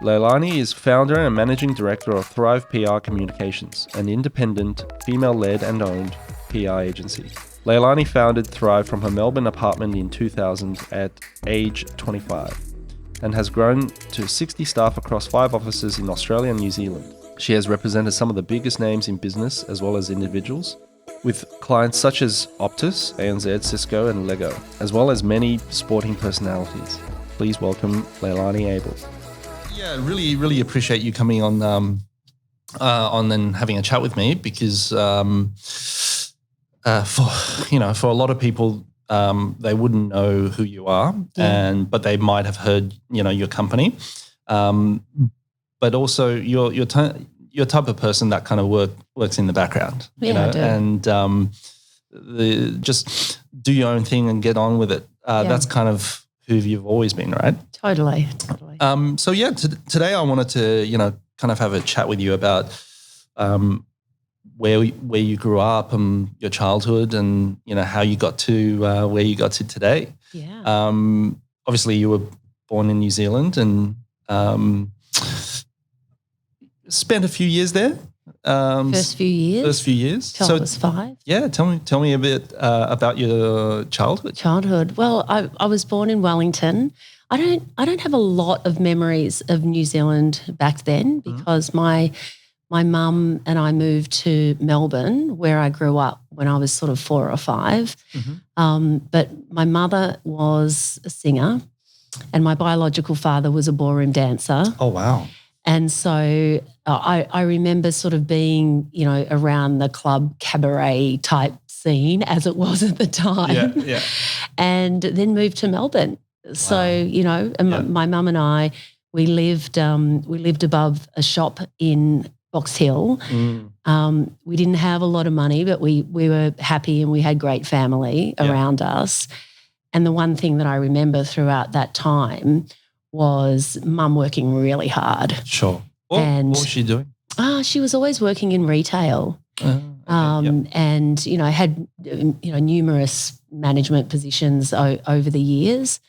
Leilani is founder and managing director of Thrive PR Communications, an independent, female-led and owned PR agency. Leilani founded Thrive from her Melbourne apartment in 2000 at age 25 and has grown to 60 staff across 5 offices in Australia and New Zealand. She has represented some of the biggest names in business as well as individuals, with clients such as Optus, ANZ, Cisco and Lego, as well as many sporting personalities. Please welcome Leilani Abels. Yeah, really appreciate you coming on and having a chat with me because for a lot of people they wouldn't know who you are, but they might have heard your company, but also you're type of person that kind of works in the background, I do. And just do your own thing and get on with it. That's kind of who you've always been, right? Totally. Today I wanted to kind of have a chat with you about where you grew up and your childhood, and how you got to where you got to today. Yeah. Obviously, you were born in New Zealand and spent a few years there. First few years. Till I was 5. Yeah, tell me a bit about your childhood. Well, I was born in Wellington. I don't have a lot of memories of New Zealand back then because my mum and I moved to Melbourne, where I grew up when I was sort of 4 or 5. But my mother was a singer and my biological father was a ballroom dancer. Oh, wow. And so I remember sort of being, around the club cabaret type scene as it was at the time. Yeah. And then moved to Melbourne. Wow. So, my mum and I, we lived above a shop in Box Hill. We didn't have a lot of money, but we were happy and we had great family around us. And the one thing that I remember throughout that time was mum working really hard. Sure. What was she doing? She was always working in retail. And, had, numerous management positions over the years.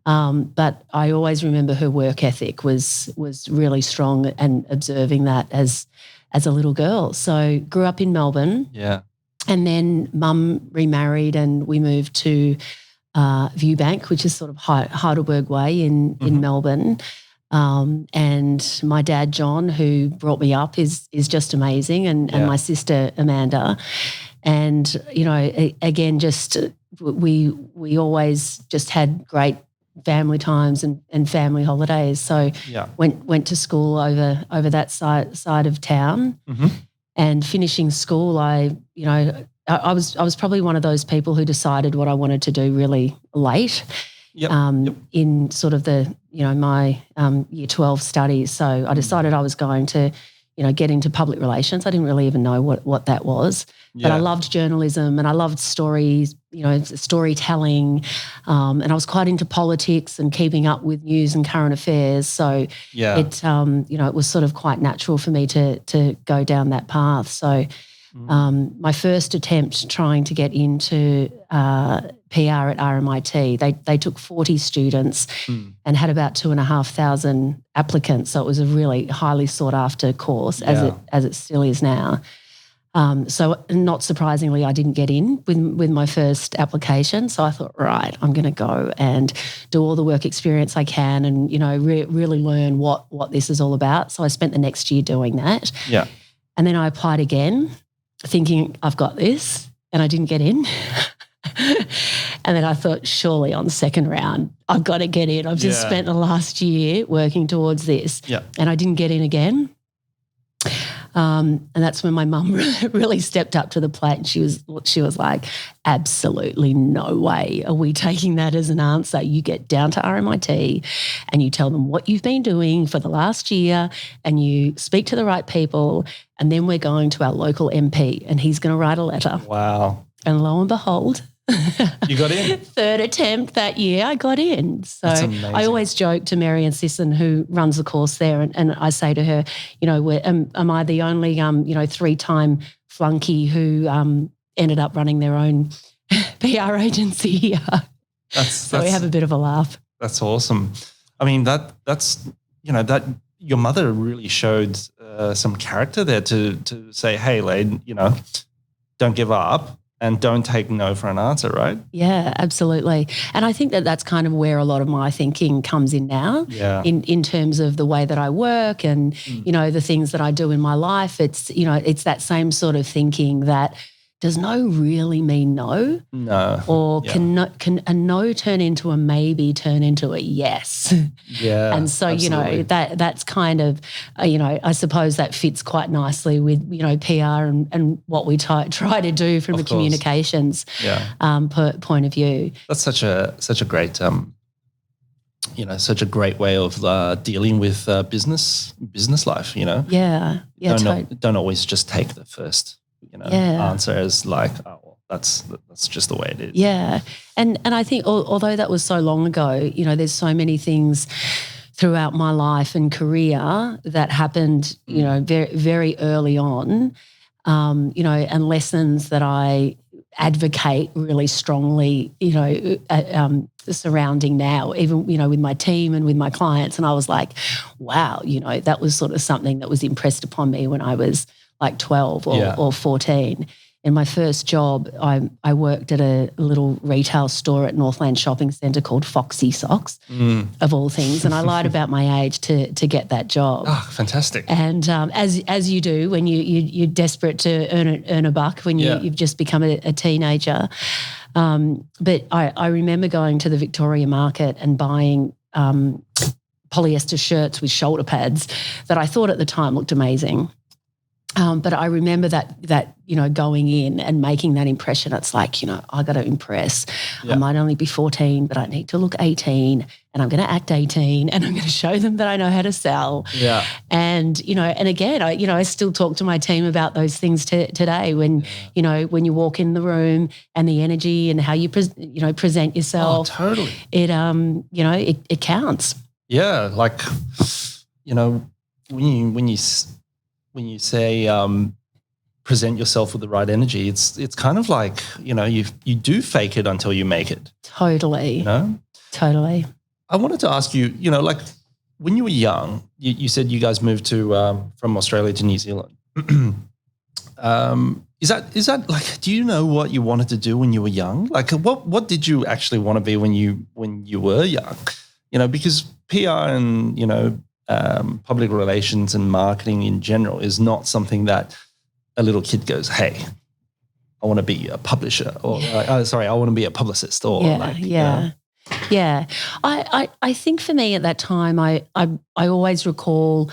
But I always remember her work ethic was really strong and observing that as a little girl. So grew up in Melbourne. Yeah. And then mum remarried and we moved to Viewbank, which is sort of Heidelberg Way in Melbourne. And my dad, John, who brought me up is just amazing, and my sister, Amanda. And, again, just we always just had great family times and family holidays. So went to school over that side of town. And finishing school, I was probably one of those people who decided what I wanted to do really late. In sort of the, my year 12 studies. So I decided I was going to, get into public relations. I didn't really even know what that was. But I loved journalism and I loved stories, storytelling. And I was quite into politics and keeping up with news and current affairs. So it, it was sort of quite natural for me to go down that path. So my first attempt trying to get into PR at RMIT, they took 40 students and had about 2,500 applicants. So it was a really highly sought after course, as it still is now. So not surprisingly, I didn't get in with my first application. So I thought, right, I'm going to go and do all the work experience I can and, really learn what this is all about. So I spent the next year doing that. Yeah. And then I applied again, thinking I've got this, and I didn't get in. And then I thought, surely on the second round, I've got to get in. I've just spent the last year working towards this. Yeah. And I didn't get in again. And that's when my mum really stepped up to the plate, and she was like, absolutely no way are we taking that as an answer. You get down to RMIT and you tell them what you've been doing for the last year and you speak to the right people, and then we're going to our local MP and he's going to write a letter. Wow. And lo and behold, you got in? Third attempt that year, I got in. So I always joke to Marianne Sisson, who runs the course there, and I say to her, am I the only, 3-time flunky who ended up running their own PR agency here? So we have a bit of a laugh. That's awesome. I mean, that's your mother really showed some character there to say, hey, Lane, don't give up and don't take no for an answer, right? Yeah, absolutely. And I think that that's kind of where a lot of my thinking comes in now. Yeah. In terms of the way that I work and, the things that I do in my life. It's, it's that same sort of thinking that does no really mean no? No. Or can a no turn into a maybe turn into a yes? Yeah. And so, absolutely. that's kind of, I suppose that fits quite nicely with, PR and what we try to do from a communications point of view. That's such a great, such a great way of dealing with business life, Yeah. Don't always just take the first answer as like, oh, well, that's just the way it is. Yeah. And I think although that was so long ago, there's so many things throughout my life and career that happened, very, very early on, and lessons that I advocate really strongly, surrounding now, even, with my team and with my clients. And I was like, wow, that was sort of something that was impressed upon me when I was like 12 or 14. In my first job, I worked at a little retail store at Northland Shopping Centre called Foxy Socks, of all things. And I lied about my age to get that job. Oh, fantastic. And as you do when you're desperate to earn a buck when you've just become a teenager. But I remember going to the Victoria Market and buying polyester shirts with shoulder pads that I thought at the time looked amazing. But I remember that going in and making that impression. It's like, I got to impress. Yeah. I might only be 14, but I need to look 18, and I'm going to act 18, and I'm going to show them that I know how to sell. Yeah. And and again, I still talk to my team about those things today. When when you walk in the room and the energy and how you present yourself. Oh, totally. It counts. Yeah, like when you say present yourself with the right energy, it's kind of like, you do fake it until you make it. Totally. Totally. I wanted to ask you, like when you were young, you said you guys moved from Australia to New Zealand. Is that like, do you know what you wanted to do when you were young? Like what did you actually want to be when you were young? Because PR and, public relations and marketing in general is not something that a little kid goes, hey, I want to be a publisher, or I want to be a publicist, or Yeah. I think for me at that time, I always recall,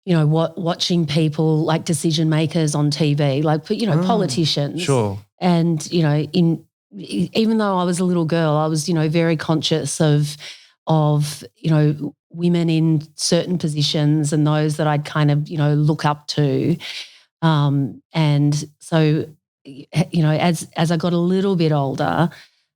watching people like decision makers on TV, like politicians. Sure. And even though I was a little girl, I was very conscious of women in certain positions and those that I'd kind of, look up to. And so, as I got a little bit older,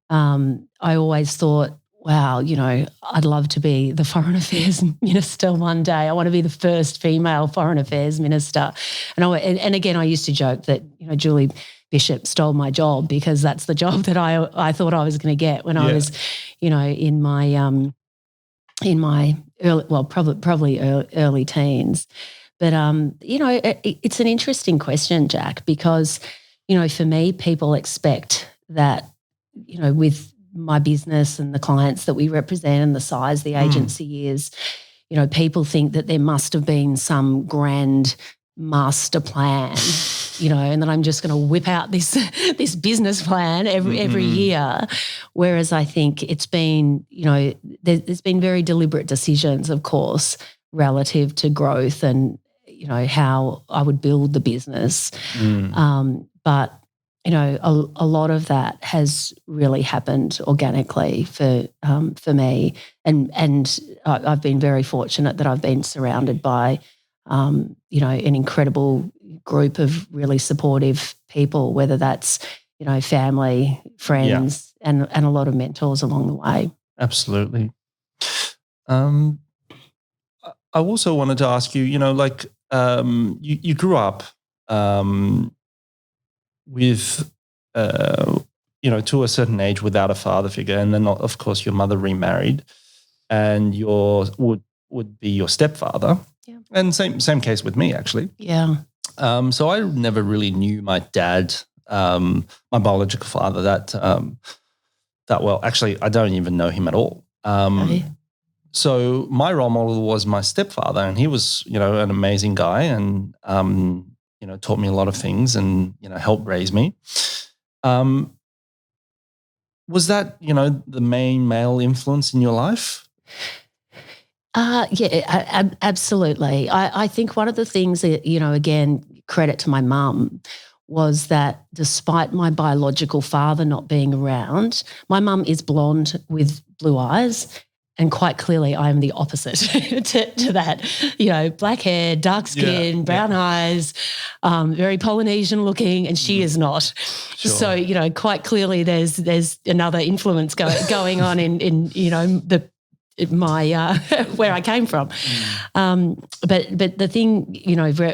I always thought, wow, I'd love to be the Foreign Affairs Minister one day. I want to be the first female Foreign Affairs Minister. And again, I used to joke that, Julie Bishop stole my job because that's the job that I thought I was going to get when I was, in my early teens. But, it's an interesting question, Jack, because, for me, people expect that, with my business and the clients that we represent and the size the agency is, people think that there must have been some grand master plan, and that I'm just going to whip out this business plan every year. Whereas I think it's been, there's been very deliberate decisions, of course, relative to growth and, how I would build the business. But, a lot of that has really happened organically for me. And I've been very fortunate that I've been surrounded by, an incredible group of really supportive people, whether that's, family, friends, and a lot of mentors along the way. Absolutely. I also wanted to ask you, you grew up with, to a certain age without a father figure, and then of course your mother remarried, and would be your stepfather. Yeah. And same case with me, actually. Yeah. So I never really knew my dad, my biological father, that well. Actually, I don't even know him at all. Okay. So my role model was my stepfather, and he was, an amazing guy, and taught me a lot of things, and helped raise me. Was that the main male influence in your life? Yeah, absolutely. I think one of the things that, again, credit to my mum, was that despite my biological father not being around, my mum is blonde with blue eyes. And quite clearly, I am the opposite to that. Black hair, dark skin, brown eyes, very Polynesian looking, and she is not. Sure. So, quite clearly, there's another influence going on in my where I came from. But the thing,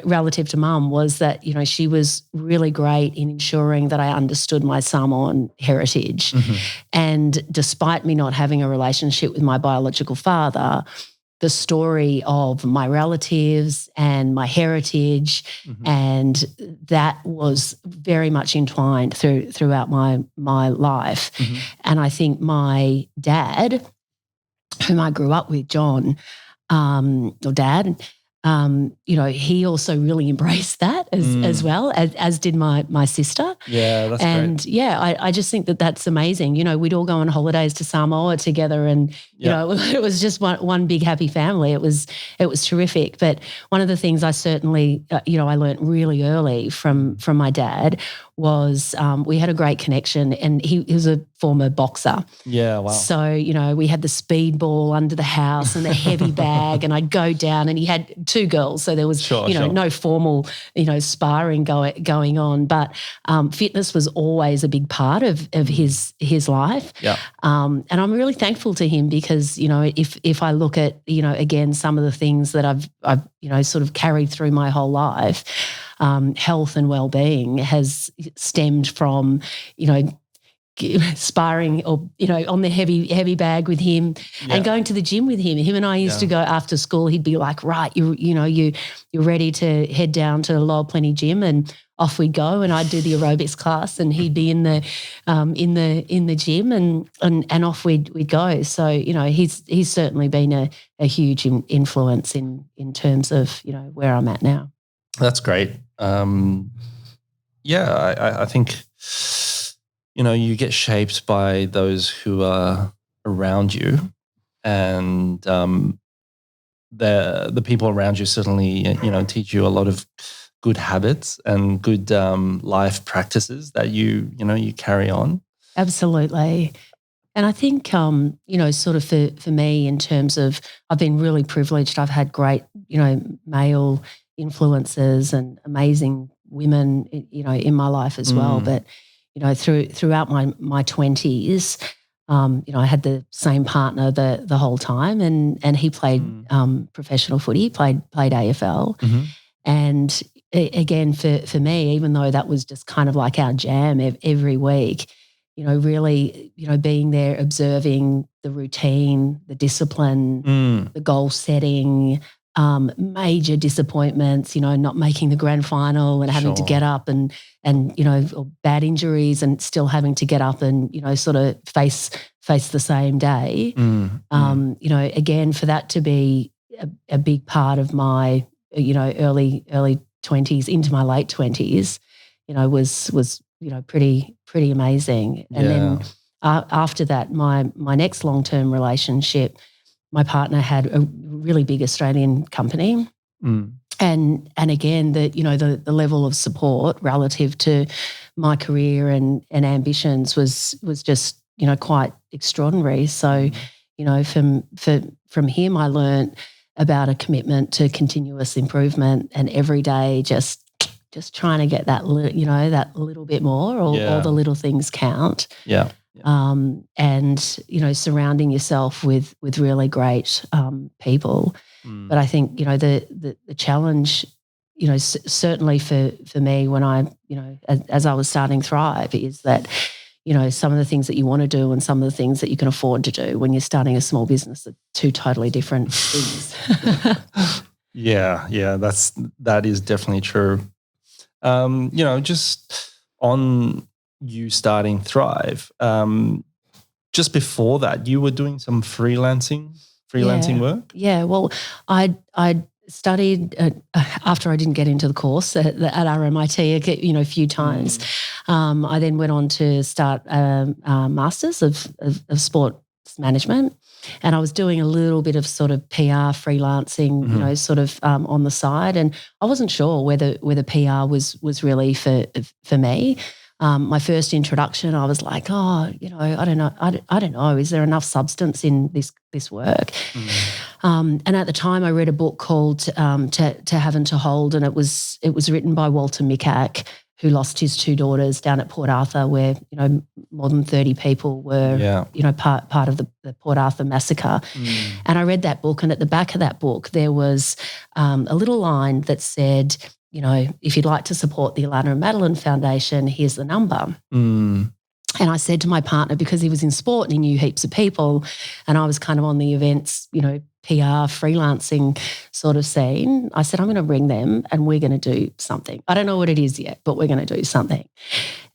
relative to mum was that, she was really great in ensuring that I understood my Samoan heritage. Mm-hmm. And despite me not having a relationship with my biological father, the story of my relatives and my heritage, and that was very much entwined throughout my life. Mm-hmm. And I think my dad, whom I grew up with, John, or Dad, he also really embraced that as well, as did my sister. Yeah, that's great. And I just think that that's amazing. We'd all go on holidays to Samoa together, and it was just one big happy family. It was terrific. But one of the things I certainly I learned really early from my dad was we had a great connection, and he was a former boxer. Yeah, wow. So, we had the speed ball under the house and the heavy bag, and I'd go down, and he had 2 girls. So there was, no formal, sparring going on, but fitness was always a big part of his life. Yeah. And I'm really thankful to him because, if I look at, again, some of the things that I've sort of carried through my whole life, health and well-being has stemmed from, sparring or, on the heavy bag with him and going to the gym with him. Him and I used to go after school. He'd be like, right, you're ready to head down to the Lower Plenty Gym, and off we'd go, and I'd do the aerobics class, and he'd be in the gym, and off we'd go. So, he's certainly been a huge influence in terms of, where I'm at now. That's great. I think, you get shaped by those who are around you, and the people around you certainly, teach you a lot of good habits and good life practices that you carry on. Absolutely. And I think, sort of for me, in terms of, I've been really privileged. I've had great, male influences and amazing women, in my life as well. But, throughout my 20s, I had the same partner the whole time, and he played professional footy, played AFL. Mm-hmm. And again, for me, even though that was just kind of like our jam every week, really, being there, observing the routine, the discipline, the goal setting, major disappointments, not making the grand final and having to get up and or bad injuries and still having to get up and, sort of face the same day. Again, for that to be a big part of my, early 20s into my late 20s, was pretty amazing. And then after that, my next long-term relationship, my partner had a really big Australian company. And again, the level of support relative to my career and ambitions was just, quite extraordinary. So, from him, I learned about a commitment to continuous improvement, and every day just trying to get that little bit more, or all the little things count. Yeah. And, surrounding yourself with really great people. But I think, the challenge, certainly for me when I, as I was starting Thrive, is that, some of the things that you want to do and some of the things that you can afford to do when you're starting a small business are 2 totally different things. Yeah, that is definitely true. Just on you starting Thrive, just before that, you were doing some freelancing work? Yeah. Well, I studied after I didn't get into the course at RMIT, a few times. I then went on to start a masters of sports management, and I was doing a little bit of sort of PR freelancing, sort of on the side, and I wasn't sure whether PR was really for me. My first introduction, I was like, I don't know. I don't know. Is there enough substance in this work? And at the time, I read a book called To Have and to Hold, and it was written by Walter Mikac, who lost his two daughters down at Port Arthur, where more than 30 people were part of the Port Arthur massacre. And I read that book, and at the back of that book, there was a little line that said, if you'd like to support the Leilani and Madeline Foundation, here's the number. And I said to my partner, because he was in sport and he knew heaps of people, and I was kind of on the events, PR freelancing sort of scene, I said, I'm going to ring them and we're going to do something. I don't know what it is yet, but we're going to do something.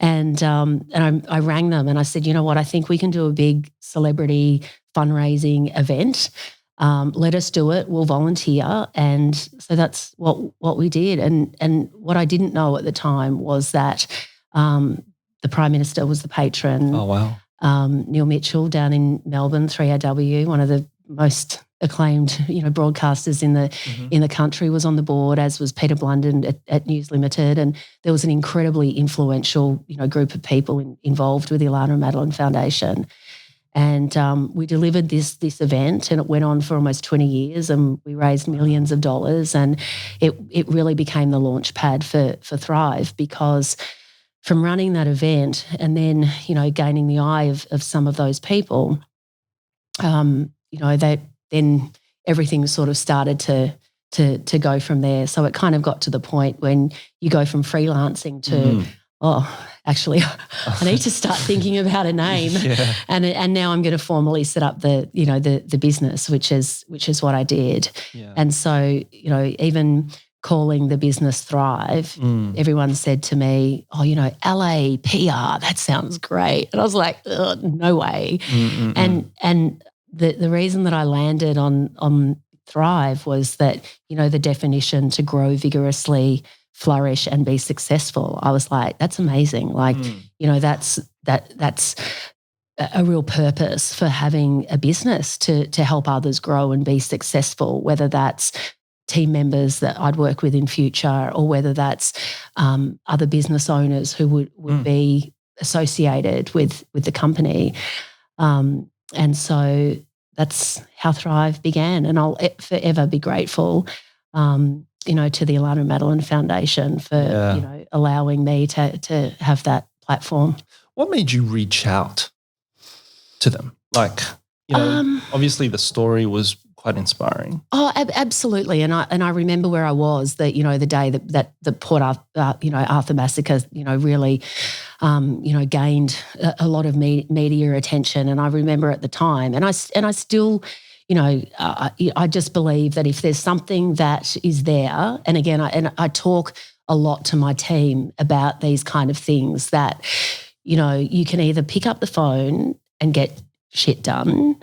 And I rang them and I said, you know what, I think we can do a big celebrity fundraising event. Let us do it. We'll volunteer. And so that's what we did. And what I didn't know at the time was that the Prime Minister was the patron. Oh, wow. Neil Mitchell down in Melbourne, 3AW, one of the most acclaimed, broadcasters in the country, was on the board, as was Peter Blunden at News Limited. And there was an incredibly influential, group of people involved with the Leilani and Madeline Foundation. And we delivered this event, and it went on for almost 20 years, and we raised millions of dollars, and it really became the launch pad for Thrive, because from running that event and then, gaining the eye of some of those people, that then everything sort of started to go from there. So it kind of got to the point when you go from freelancing to, actually, I need to start thinking about a name. Yeah. And now I'm going to formally set up the business, which is what I did. Yeah. And so, even calling the business Thrive, everyone said to me, LA PR, that sounds great. And I was like, no way. And the reason that I landed on Thrive was that, the definition to grow vigorously, flourish and be successful. I was like, that's amazing. Like, that's a real purpose for having a business to help others grow and be successful, whether that's team members that I'd work with in future, or whether that's other business owners who would be associated with the company. And so that's how Thrive began. And I'll forever be grateful, to the Leilani and Madeline Foundation for, allowing me to have that platform. What made you reach out to them? Like, obviously the story was quite inspiring. Oh, absolutely. And I remember where I was the day that the Port Arthur massacre, really, gained a lot of media attention. And I remember at the time, and I still, I just believe that if there's something that is there, and again, I talk a lot to my team about these kind of things, that, you can either pick up the phone and get shit done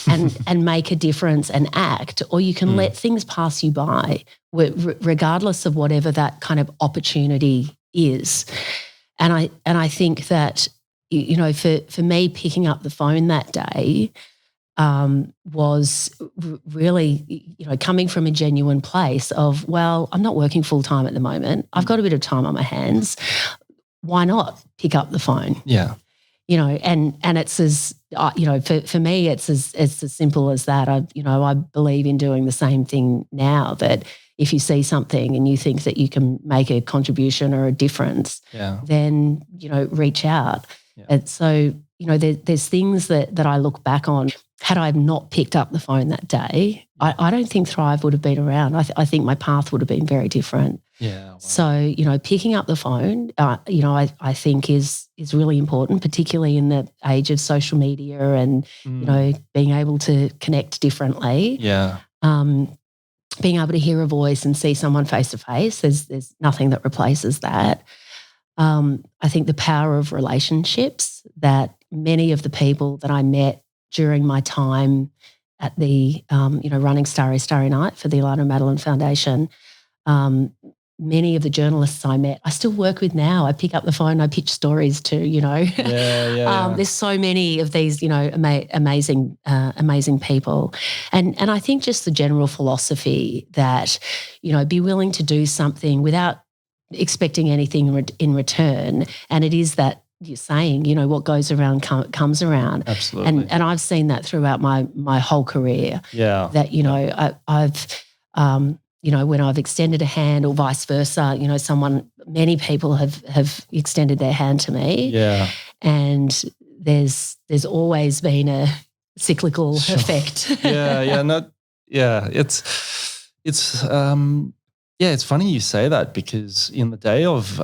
and make a difference and act, or you can let things pass you by, regardless of whatever that kind of opportunity is. And I think that, for me, picking up the phone that day was really, coming from a genuine place of, well, I'm not working full time at the moment. I've got a bit of time on my hands. Why not pick up the phone? Yeah. And it's as, for me, it's as simple as that. I believe in doing the same thing now, that if you see something and you think that you can make a contribution or a difference, then, reach out. Yeah. And so, there's things that I look back on. Had I not picked up the phone that day, I don't think Thrive would have been around. I think my path would have been very different. Yeah. Wow. So, picking up the phone, I think is really important, particularly in the age of social media and, being able to connect differently. Yeah. being able to hear a voice and see someone face to face, there's nothing that replaces that. I think the power of relationships, that many of the people that I met during my time at the, running Starry Night for the Ilana Madeline Foundation, many of the journalists I met, I still work with now. I pick up the phone, I pitch stories to, Yeah. There's so many of these, amazing people. And I think just the general philosophy that, be willing to do something without expecting anything in return. And it is that you're saying, what goes around comes around. Absolutely. And I've seen that throughout my whole career. Yeah. That, when I've extended a hand or vice versa, many people have extended their hand to me. Yeah. And there's always been a cyclical effect. It's funny you say that, because in the day of,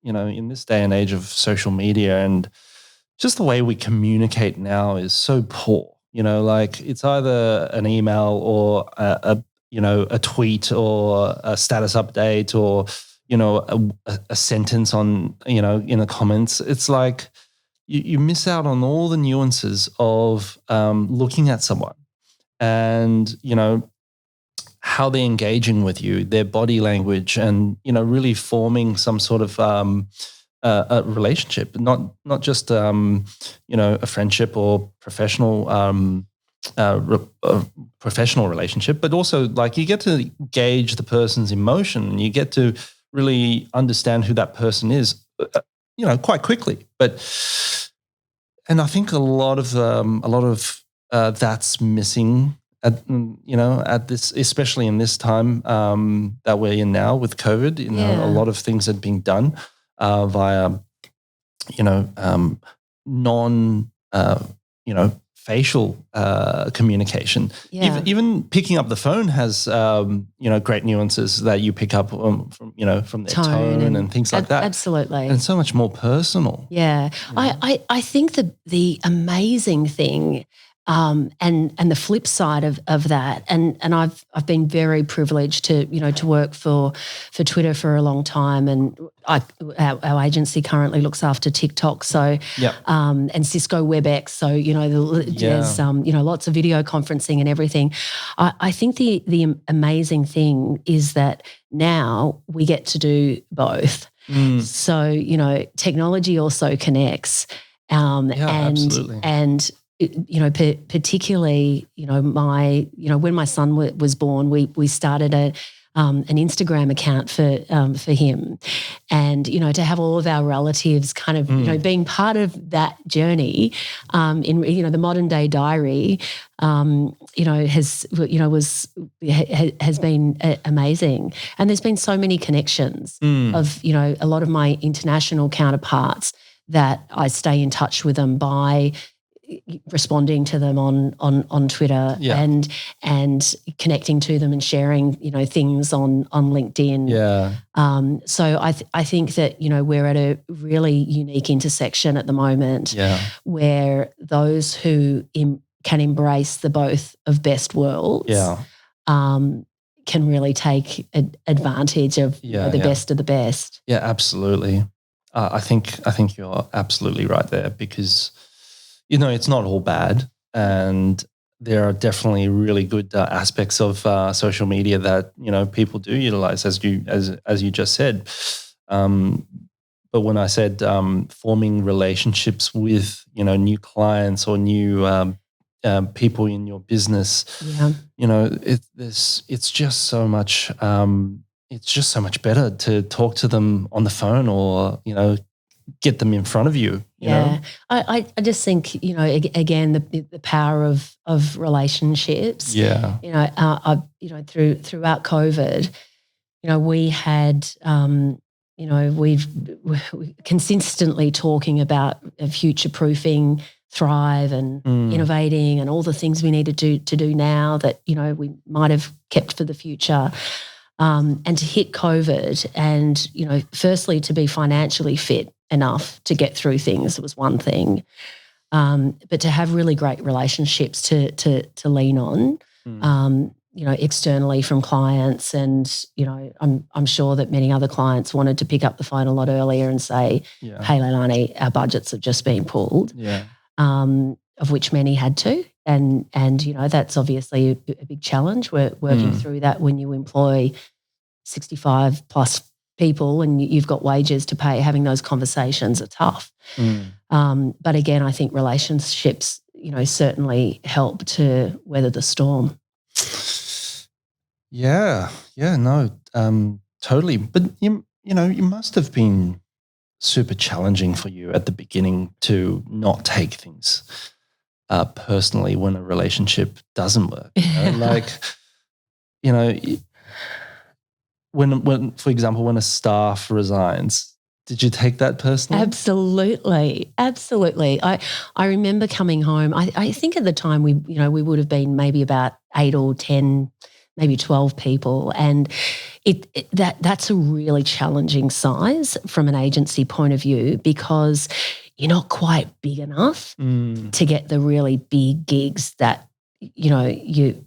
in this day and age of social media, and just the way we communicate now is so poor. Like, it's either an email or a tweet or a status update or, a sentence on, in the comments. It's like you miss out on all the nuances of looking at someone and, how they're engaging with you, their body language, and, really forming some sort of a relationship, not just, a friendship or professional professional relationship, but also, like, you get to gauge the person's emotion and you get to really understand who that person is, quite quickly. And I think a lot of that's missing at this, especially in this time that we're in now with COVID. A lot of things are being done via, non, facial communication. Yeah. Even picking up the phone has, great nuances that you pick up from their tone and things like that. Absolutely. And so much more personal. Yeah. I think the amazing thing, and the flip side of that, and I've been very privileged to work for Twitter for a long time, and our agency currently looks after TikTok, so and Cisco WebEx, so there's lots of video conferencing and everything. I think the amazing thing is that now we get to do both. So technology also connects, absolutely. and particularly, when my son was born, we started an Instagram account for him, and to have all of our relatives kind of being part of that journey, in the modern day diary, has been amazing, and there's been so many connections of a lot of my international counterparts that I stay in touch with them by responding to them on Twitter, and connecting to them and sharing things on LinkedIn. So I think that we're at a really unique intersection at the moment, where those who can embrace the both of best worlds can really take advantage of the best of the best. Yeah, absolutely. I think you're absolutely right there, because it's not all bad, and there are definitely really good aspects of social media that people do utilize, as you just said. But when I said forming relationships with new clients or new people in your business, it's just so much. It's just so much better to talk to them on the phone, or get them in front of you. You know? I just think again the power of relationships. Yeah. Throughout COVID, we had we've consistently talking about future proofing, thrive, and innovating, and all the things we need to do now that we might have kept for the future. And to hit COVID, and firstly to be financially fit enough to get through things was one thing, but to have really great relationships to lean on externally from clients, and I'm sure that many other clients wanted to pick up the phone a lot earlier and say, "Hey, Leilani, our budgets have just been pulled." Yeah. Of which many had to, and that's obviously a big challenge. We're working through that when you employ 65 plus people and you've got wages to pay. Having those conversations are tough. But again, I think relationships, certainly help to weather the storm. Yeah, no, totally. But you must have been super challenging for you at the beginning to not take things personally when a relationship doesn't work. Like, when, for example, when a staff resigns, did you take that personally? Absolutely. I remember coming home. I think at the time we would have been maybe about 8 or 10, maybe 12 people, and that's a really challenging size from an agency point of view, because you're not quite big enough to get the really big gigs that you've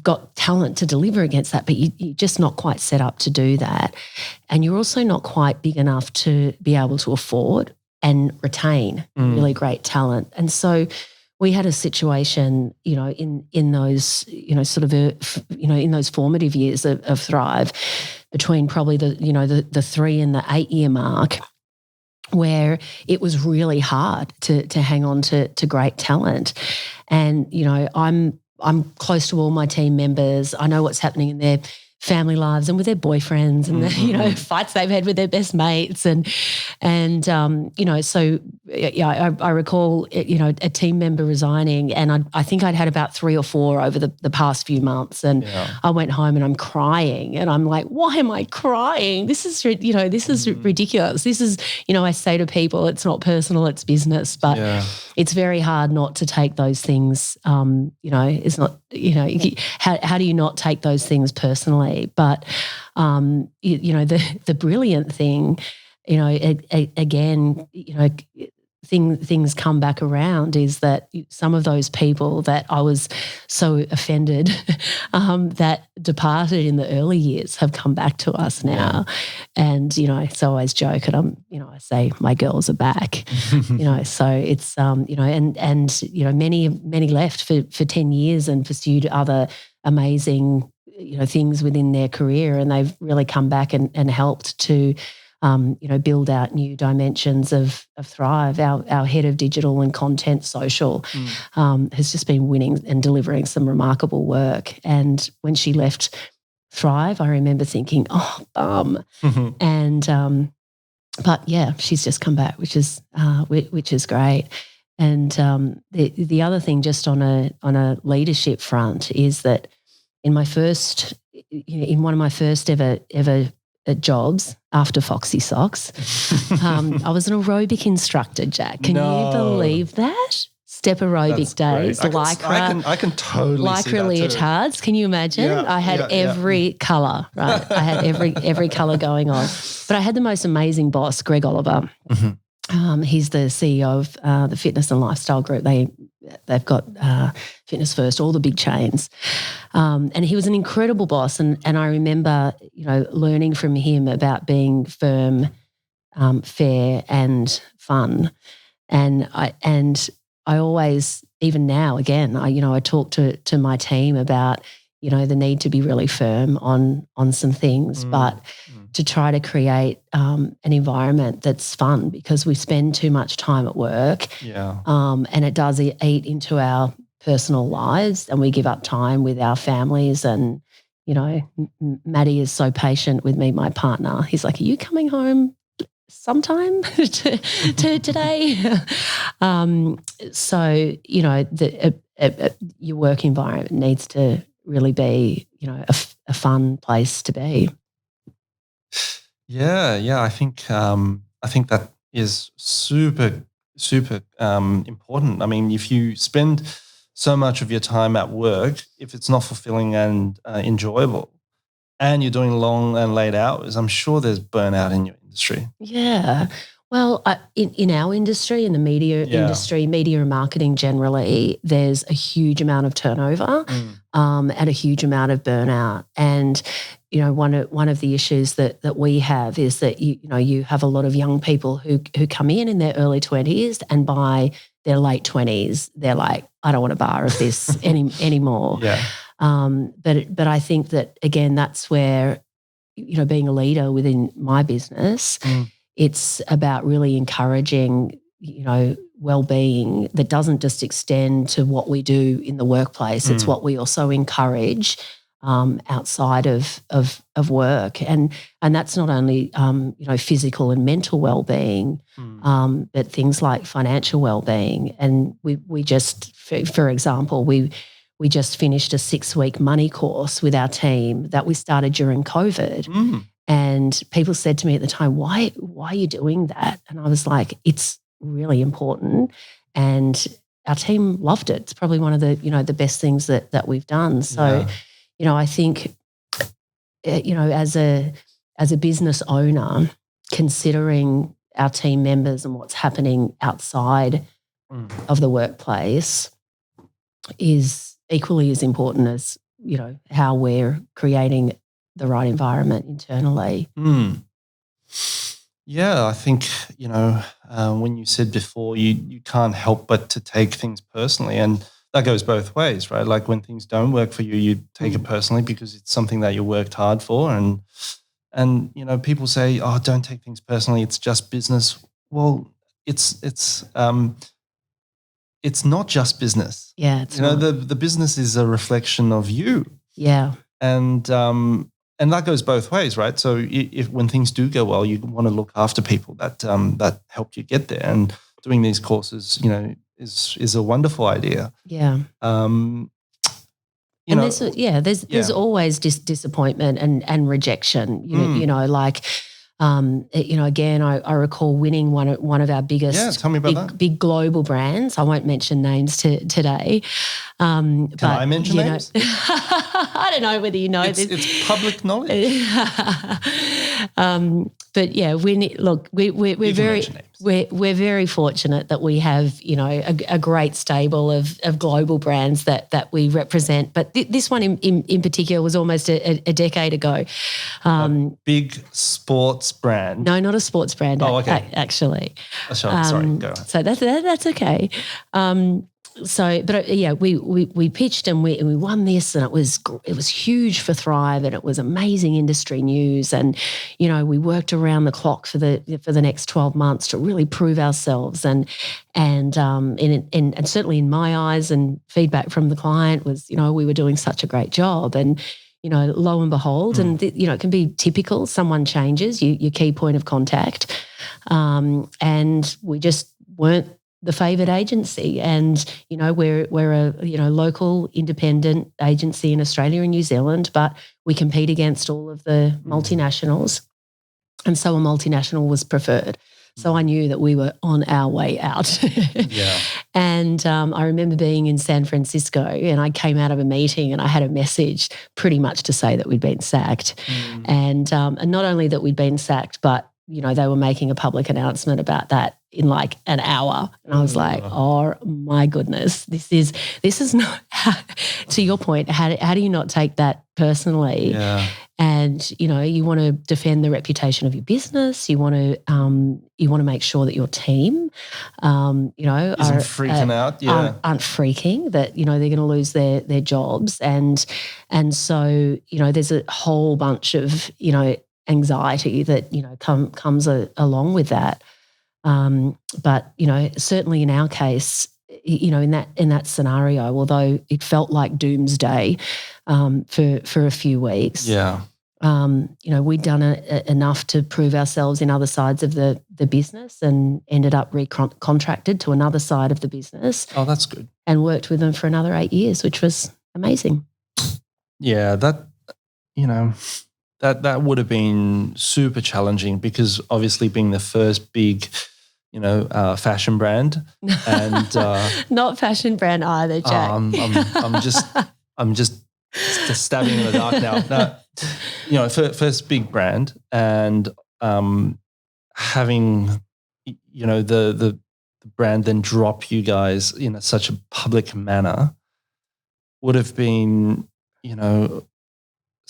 got talent to deliver against that, but you're just not quite set up to do that. And you're also not quite big enough to be able to afford and retain really great talent. And so we had a situation, in those, sort of, in those formative years of Thrive, between probably the 3 and the 8 year mark, where it was really hard to hang on to great talent. And, I'm close to all my team members. I know what's happening in their family lives and with their boyfriends and the, fights they've had with their best mates. So I recall, a team member resigning, and I think I'd had about 3 or 4 over the past few months. And I went home and I'm crying, and I'm like, why am I crying? This is, this is ridiculous. This is, I say to people, it's not personal, it's business, but it's very hard not to take those things, it's not, how do you not take those things personally? But, the brilliant thing, again, things come back around, is that some of those people that I was so offended that departed in the early years have come back to us now. And, so I always joke, and I say my girls are back, so it's, many left for 10 years and pursued other amazing things within their career, and they've really come back and helped to, build out new dimensions of Thrive. Our head of digital and content social has just been winning and delivering some remarkable work. And when she left Thrive, I remember thinking, oh, bum. And but yeah, she's just come back, which is great. And the other thing, just on a leadership front, is that in one of my first ever jobs after Foxy Socks, I was an aerobic instructor, Jack. Can you believe that? Step aerobic days, lycra. I can totally see that leotards. Too. Can you imagine? Yeah, I had every colour, right? I had every colour going on. But I had the most amazing boss, Greg Oliver. He's the CEO of the fitness and lifestyle group. They've got Fitness First, all the big chains. And he was an incredible boss. And I remember, learning from him about being firm, fair and fun. And I always, even now, again, I talk to my team about, the need to be really firm on some things, but to try to create an environment that's fun, because we spend too much time at work. And it does eat into our personal lives, and we give up time with our families. And, Maddie is so patient with me, my partner. He's like, are you coming home sometime to today? So, your work environment needs to really be, a fun place to be. Yeah. I think that is super, super important. I mean, if you spend so much of your time at work, if it's not fulfilling and enjoyable, and you're doing long and late hours, I'm sure there's burnout in your industry. Yeah. Well, in our industry, in the media industry, media and marketing generally, there's a huge amount of turnover and a huge amount of burnout. And one of the issues that we have is that you have a lot of young people who come in their early 20s, and by their late 20s, they're like, I don't want a bar of this anymore. Yeah. But I think that, again, that's where, being a leader within my business, it's about really encouraging, well-being that doesn't just extend to what we do in the workplace. It's what we also encourage outside of work, and that's not only physical and mental well-being, but things like financial well-being. And we just, for example, we just finished a 6-week money course with our team that we started during COVID. And people said to me at the time, why are you doing that? And I was like, it's really important. And our team loved it. It's probably one of the, the best things that we've done. So, I think, as a business owner, considering our team members and what's happening outside of the workplace is equally as important as, how we're creating the right environment internally. Yeah, I think, when you said before, you can't help but to take things personally, and that goes both ways, right? Like when things don't work for you, you take it personally because it's something that you worked hard for, and people say, oh, don't take things personally, it's just business. Well, it's not just business. Yeah, it's not. The business is a reflection of you. Yeah. And that goes both ways, right? So if when things do go well, you want to look after people that helped you get there. And doing these courses, is a wonderful idea. Yeah. There's always disappointment and rejection. Again, I recall winning one of our biggest, tell me about that. Big global brands. I won't mention names today. Can I mention names? I don't know whether you know this. It's public knowledge. But yeah, we're very fortunate that we have a great stable of global brands that we represent. But this one in particular was almost a decade ago. A big sports brand. No, not a sports brand. Oh, okay. Actually. Sorry, go ahead. So that's okay. We pitched and we won this, and it was huge for Thrive, and it was amazing industry news, and we worked around the clock for the next 12 months to really prove ourselves, and certainly in my eyes, and feedback from the client was we were doing such a great job, and lo and behold, and it can be typical. Someone changes, your key point of contact, and we just weren't the favoured agency. And we're a local independent agency in Australia and New Zealand, but we compete against all of the multinationals, and so a multinational was preferred. So I knew that we were on our way out. Yeah. And I remember being in San Francisco, and I came out of a meeting and I had a message pretty much to say that we'd been sacked. And not only that we'd been sacked, but they were making a public announcement about that in like an hour. And I was like, oh my goodness, this is not, to your point, how do you not take that personally? Yeah. And, you want to defend the reputation of your business. You want to make sure that your team, isn't freaking out. Yeah. Aren't freaking that, they're going to lose their jobs. And so, there's a whole bunch of, anxiety that, comes along with that. But, certainly in our case, in that scenario, although it felt like doomsday for a few weeks, we'd done enough to prove ourselves in other sides of the business, and ended up recontracted to another side of the business. Oh, that's good. And worked with them for another 8 years, which was amazing. Yeah, that would have been super challenging, because obviously being the first big fashion brand, and not fashion brand either, Jack. I'm just stabbing in the dark now. First big brand, and having the brand then drop you guys in such a public manner would have been,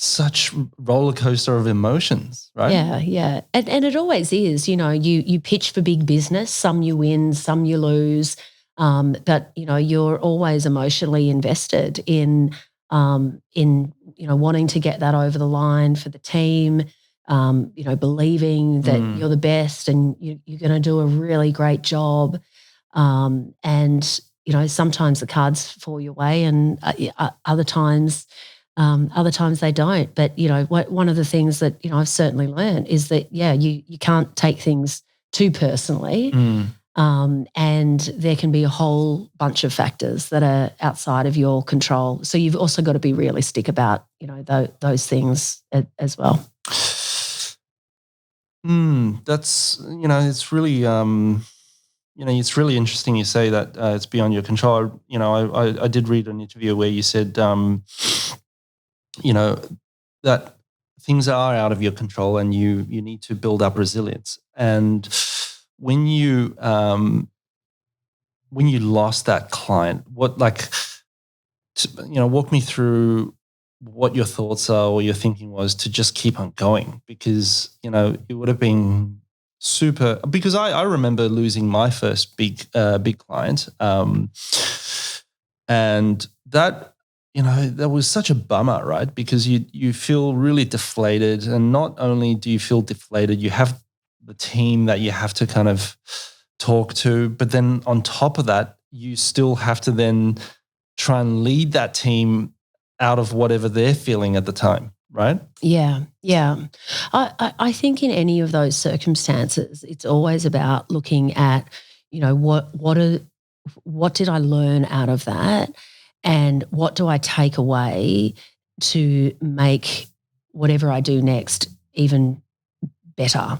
such roller coaster of emotions, right? Yeah. And it always is, you pitch for big business, some you win, some you lose. But you're always emotionally invested in wanting to get that over the line for the team, believing that you're the best and you're going to do a really great job. And sometimes the cards fall your way, and other times they don't. But one of the things that I've certainly learned is that you can't take things too personally. And there can be a whole bunch of factors that are outside of your control. So you've also got to be realistic about, those things as well. That's, it's really, it's really interesting you say that it's beyond your control. I did read an interview where you said, that things are out of your control and you need to build up resilience. And when you lost that client, walk me through what your thoughts are or your thinking was to just keep on going, because it would have been super. Because I remember losing my first big client, and that that was such a bummer, right? Because you feel really deflated, and not only do you feel deflated, you have the team that you have to kind of talk to, but then on top of that, you still have to then try and lead that team out of whatever they're feeling at the time, right? Yeah. I think in any of those circumstances, it's always about looking at, what did I learn out of that, and what do I take away to make whatever I do next even better,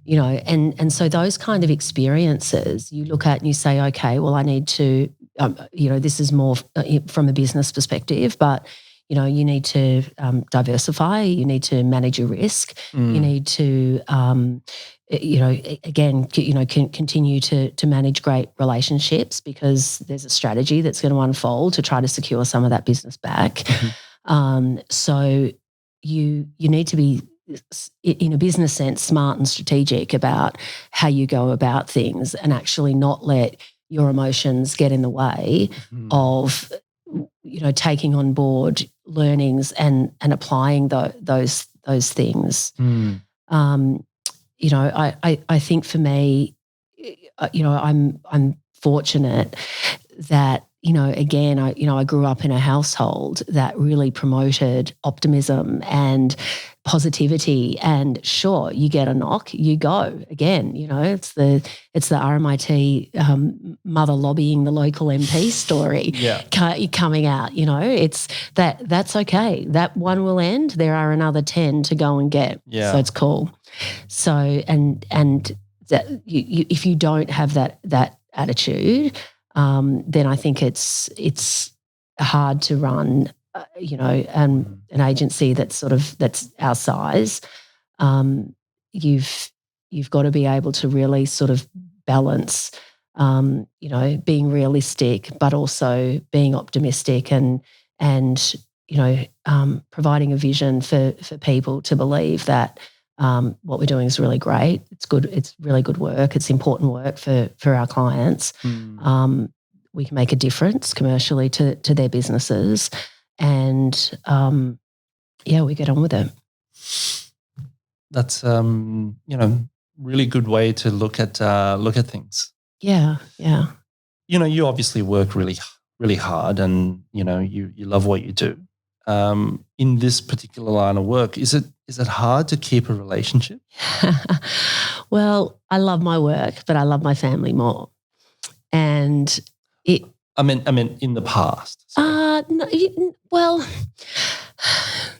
and so those kind of experiences you look at and you say, okay, well, I need to, this is more from a business perspective, but you need to diversify, you need to manage your risk, you need to, continue to manage great relationships, because there's a strategy that's going to unfold to try to secure some of that business back. So you need to be, in a business sense, smart and strategic about how you go about things, and actually not let your emotions get in the way of taking on board learnings and applying those things. I think for me, I'm fortunate that again, I grew up in a household that really promoted optimism and positivity. And sure, you get a knock, you go again. It's the RMIT mother lobbying the local MP story coming out. It's that's okay. That one will end. There are another 10 to go and get. Yeah. So it's cool. So and that if you don't have that attitude, then I think it's hard to run, an agency that's our size. You've got to be able to really sort of balance, being realistic, but also being optimistic and providing a vision for people to believe that what we're doing is really great. It's good. It's really good work. It's important work for our clients. We can make a difference commercially to their businesses, and we get on with it. That's really good way to look at things. Yeah. You obviously work really, really hard, and you love what you do. In this particular line of work, is it hard to keep a relationship? Well, I love my work, but I love my family more. And I meant in the past. No, well,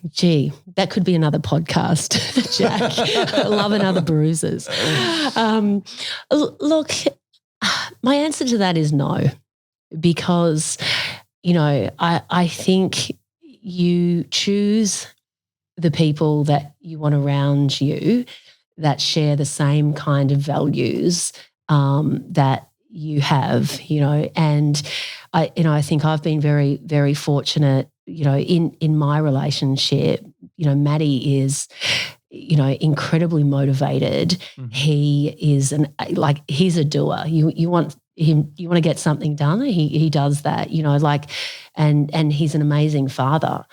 gee, that could be another podcast, Jack. I love another bruises. Look, my answer to that is no, because I think you choose the people that you want around you that share the same kind of values that you have, and I think I've been very, very fortunate, in my relationship. Maddie is, incredibly motivated. Mhm. He is he's a doer. You want to get something done, he does that, and he's an amazing father.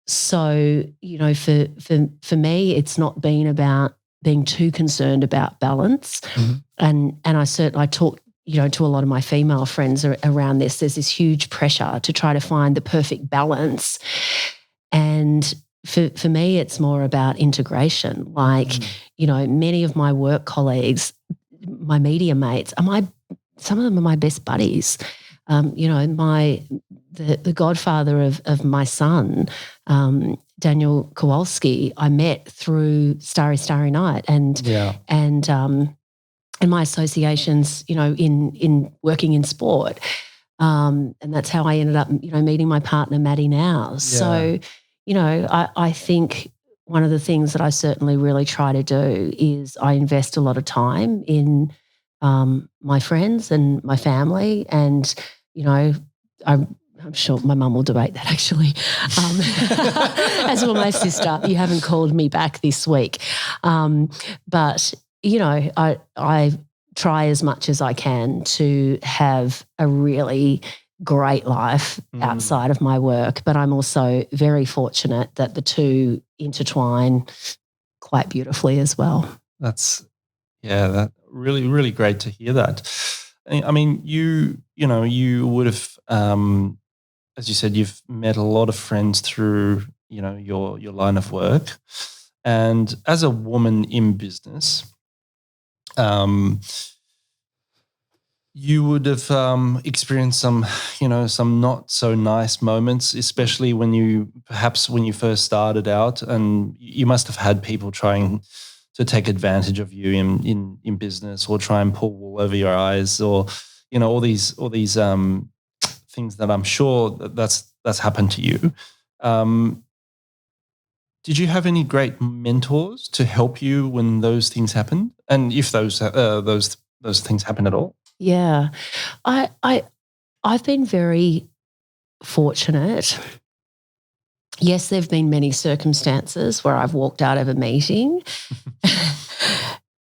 So, for me, it's not been about being too concerned about balance. Mhm. And I talk, to a lot of my female friends around this. There's this huge pressure to try to find the perfect balance. And for me, it's more about integration. Many of my work colleagues, my media mates, some of them are my best buddies. The godfather of my son, Daniel Kowalski, I met through Starry Night, and my associations, in working in sport, and that's how I ended up, meeting my partner Maddie now. Yeah. So, I think one of the things that I certainly really try to do is I invest a lot of time in my friends and my family, and I'm sure my mum will debate that actually, as will my sister. You haven't called me back this week, but I try as much as I can to have a really great life outside of my work, but I'm also very fortunate that the two intertwine quite beautifully as well. That's really, really great to hear that. I mean, you would have, as you said, you've met a lot of friends through, your line of work, and as a woman in business, you would have experienced some not so nice moments, especially when you first started out, and you must have had people trying to take advantage of you in business, or try and pull wool over your eyes, or all these things that I'm sure that's happened to you. Did you have any great mentors to help you when those things happened, and if those things happen at all? Yeah, I've been very fortunate. Yes, there have been many circumstances where I've walked out of a meeting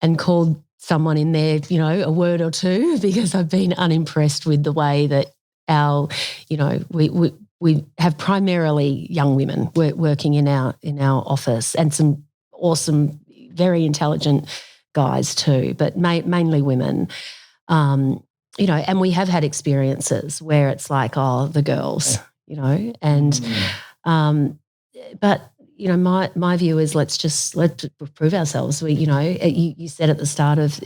and called someone in there, a word or two, because I've been unimpressed with the way that we have primarily young women working in our office, and some awesome, very intelligent guys too, but mainly women. And we have had experiences where it's like, oh, the girls, and but my view is let's prove ourselves. You said at the start of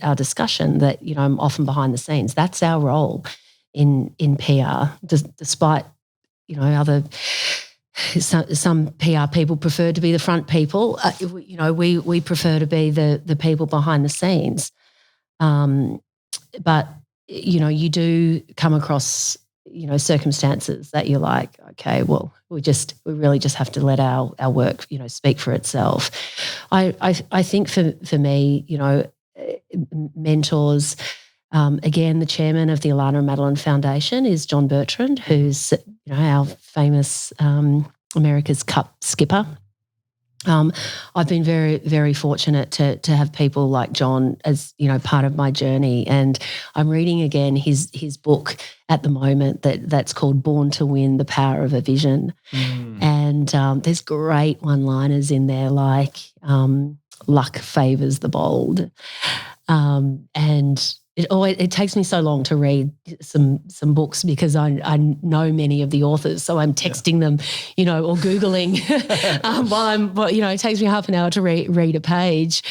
our discussion that I'm often behind the scenes. That's our role in PR, despite other. Some PR people prefer to be the front people. We prefer to be the people behind the scenes. But you do come across circumstances that you're like, okay, well, we really just have to let our work speak for itself. I think for me, mentors. Again, the chairman of the Alana and Madeline Foundation is John Bertrand, who's our famous America's Cup skipper. I've been very, very fortunate to have people like John as part of my journey, and I'm reading again his book at the moment that's called Born to Win: The Power of a Vision, and there's great one-liners in there like luck favors the bold, and it takes me so long to read some books because I know many of the authors, so I'm texting them, or Googling it takes me half an hour to read a page,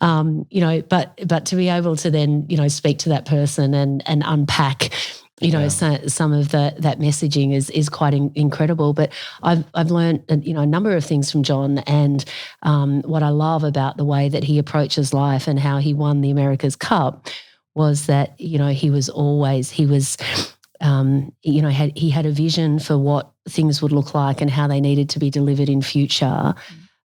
but to be able to then speak to that person and unpack some of that messaging is quite incredible. But I've learned a number of things from John, and what I love about the way that he approaches life and how he won the America's Cup was that he had a vision for what things would look like and how they needed to be delivered in future,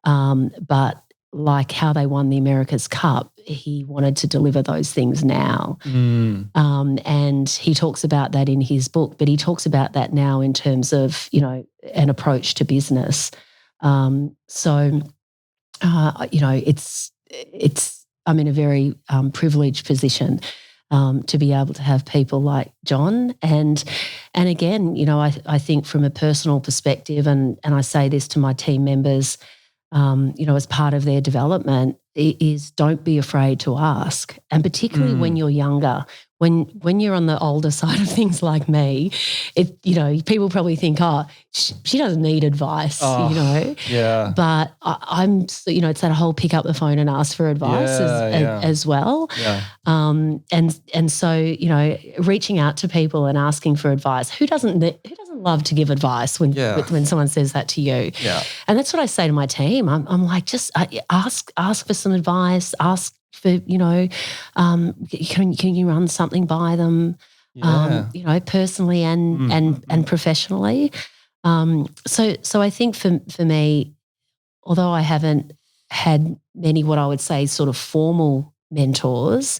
but like how they won the America's Cup, he wanted to deliver those things now. And he talks about that in his book, but he talks about that now in terms of, an approach to business. It's I'm in a very privileged position to be able to have people like John. And again, I think from a personal perspective, and I say this to my team members, as part of their development, is don't be afraid to ask. And particularly when you're younger, when you're on the older side of things like me, people probably think, oh, she doesn't need advice, Yeah. But I'm, it's that whole pick up the phone and ask for advice as well. Yeah. And so, reaching out to people and asking for advice. Who doesn't love to give advice when someone says that to you? Yeah. And that's what I say to my team. I'm like, just ask for some advice. Ask for, can you run something by them? Personally and professionally. So I think for me, although I haven't had many what I would say sort of formal mentors,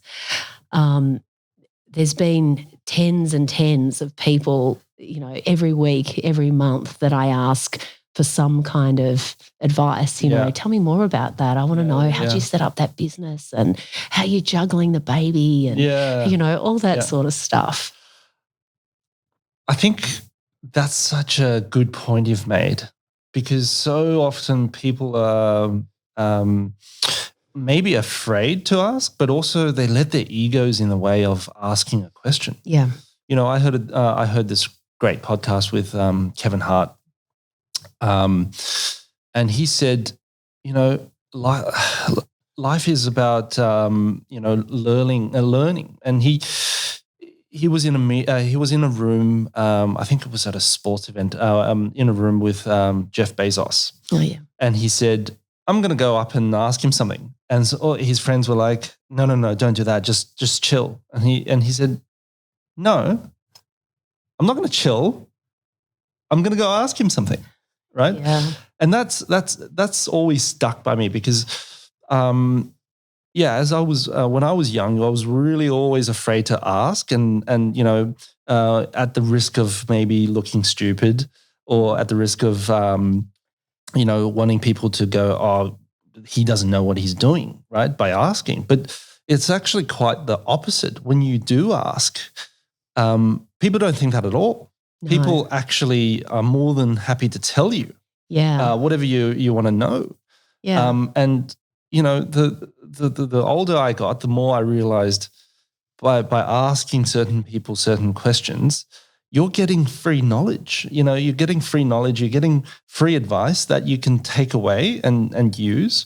there's been tens and tens of people, every week, every month that I ask for some kind of advice, tell me more about that. I want to know how do you set up that business and how you're juggling the baby and, all that sort of stuff. I think that's such a good point you've made, because so often people are maybe afraid to ask, but also they let their egos in the way of asking a question. Yeah. I heard this great podcast with Kevin Hart, and he said, life is about learning, and he was in a room. I think it was at a sports event. In a room with Jeff Bezos. Oh yeah. And he said, "I'm going to go up and ask him something." And so his friends were like, "No, don't do that. Just chill." And he said, "No, I'm not going to chill. I'm going to go ask him something." Right. Yeah. And that's always stuck by me, because, as I was when I was young, I was really always afraid to ask, and at the risk of maybe looking stupid, or at the risk of wanting people to go, "Oh, he doesn't know what he's doing," right, by asking. But it's actually quite the opposite. When you do ask, people don't think that at all. No. People actually are more than happy to tell you, whatever you want to know. Yeah. And the older I got, the more I realized by asking certain people certain questions, you're getting free knowledge. You're getting free knowledge. You're getting free advice that you can take away and use,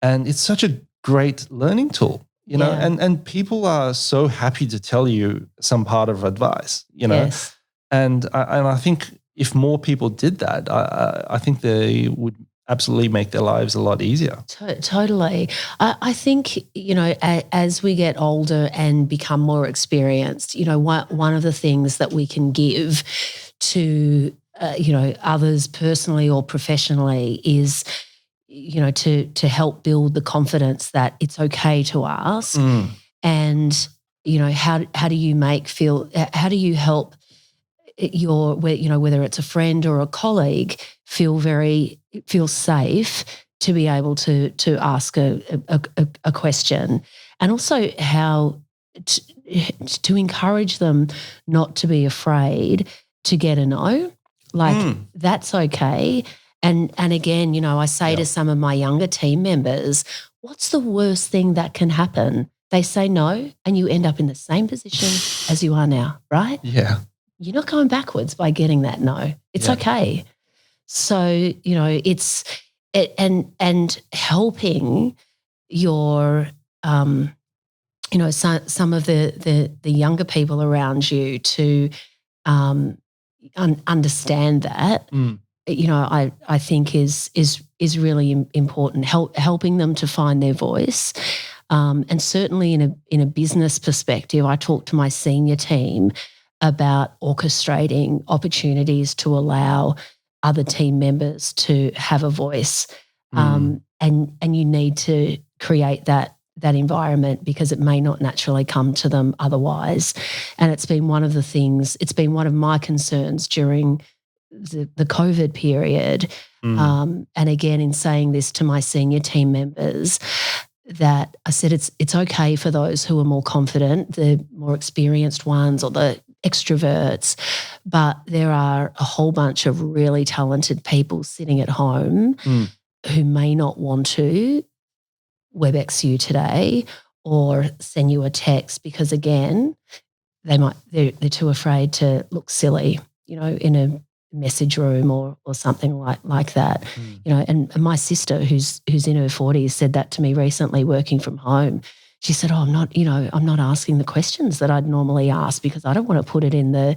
and it's such a great learning tool. And people are so happy to tell you some part of advice. Yes. And I think if more people did that, I think they would absolutely make their lives a lot easier. Totally. I think, as we get older and become more experienced, one of the things that we can give to, others personally or professionally is, to help build the confidence that it's okay to ask. And, how do you help whether it's a friend or a colleague feel safe to be able to ask a question, and also how to encourage them not to be afraid to get a no, that's okay. And again, I say to some of my younger team members, what's the worst thing that can happen? They say no, and you end up in the same position as you are now, right? Yeah. You're not going backwards by getting that no. It's okay. So, and helping your, some of the younger people around you to understand that, I think is really important. Helping them to find their voice. And certainly in a business perspective, I talk to my senior team about orchestrating opportunities to allow other team members to have a voice. And and you need to create that environment because it may not naturally come to them otherwise. And it's been one of my concerns during the COVID period. And again, in saying this to my senior team members, that I said it's okay for those who are more confident, the more experienced ones or the extroverts, but there are a whole bunch of really talented people sitting at home who may not want to WebEx you today or send you a text because, again, they're too afraid to look silly, in a message room or something like that. And my sister who's in her 40s said that to me recently working from home. She said, I'm not asking the questions that I'd normally ask because I don't want to put it in the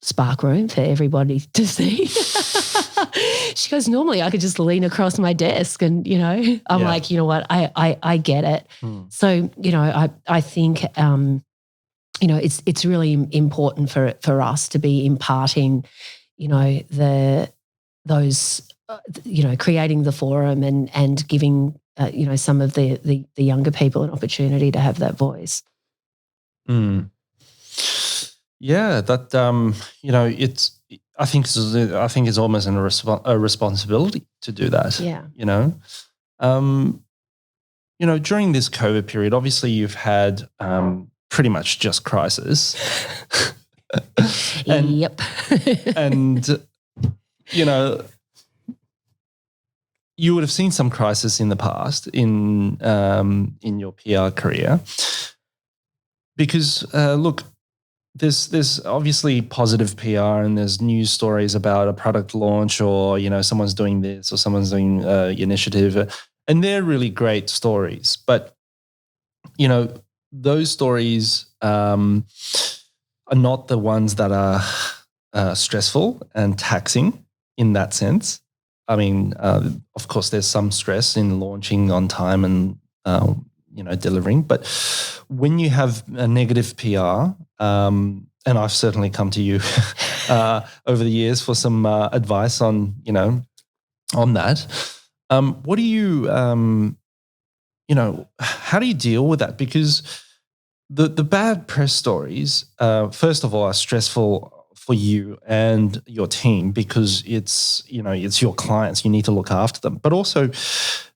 Spark room for everybody to see. She goes, normally I could just lean across my desk and, I'm like, you know what, I get it. So, I think, it's really important for us to be imparting, creating the forum and giving, some of the younger people an opportunity to have that voice. Yeah, that it's. I think it's almost a responsibility to do that. Yeah. During this COVID period, obviously you've had pretty much just crisis. Yep. And you would have seen some crisis in the past in your PR career, because look, there's obviously positive PR and there's news stories about a product launch or someone's doing this or someone's doing initiative, and they're really great stories. But those stories are not the ones that are stressful and taxing in that sense. I mean, of course, there's some stress in launching on time and delivering. But when you have a negative PR, and I've certainly come to you over the years for some advice on that. What do you how do you deal with that? Because the bad press stories, first of all, are stressful for you and your team because it's your clients. You need to look after them, but also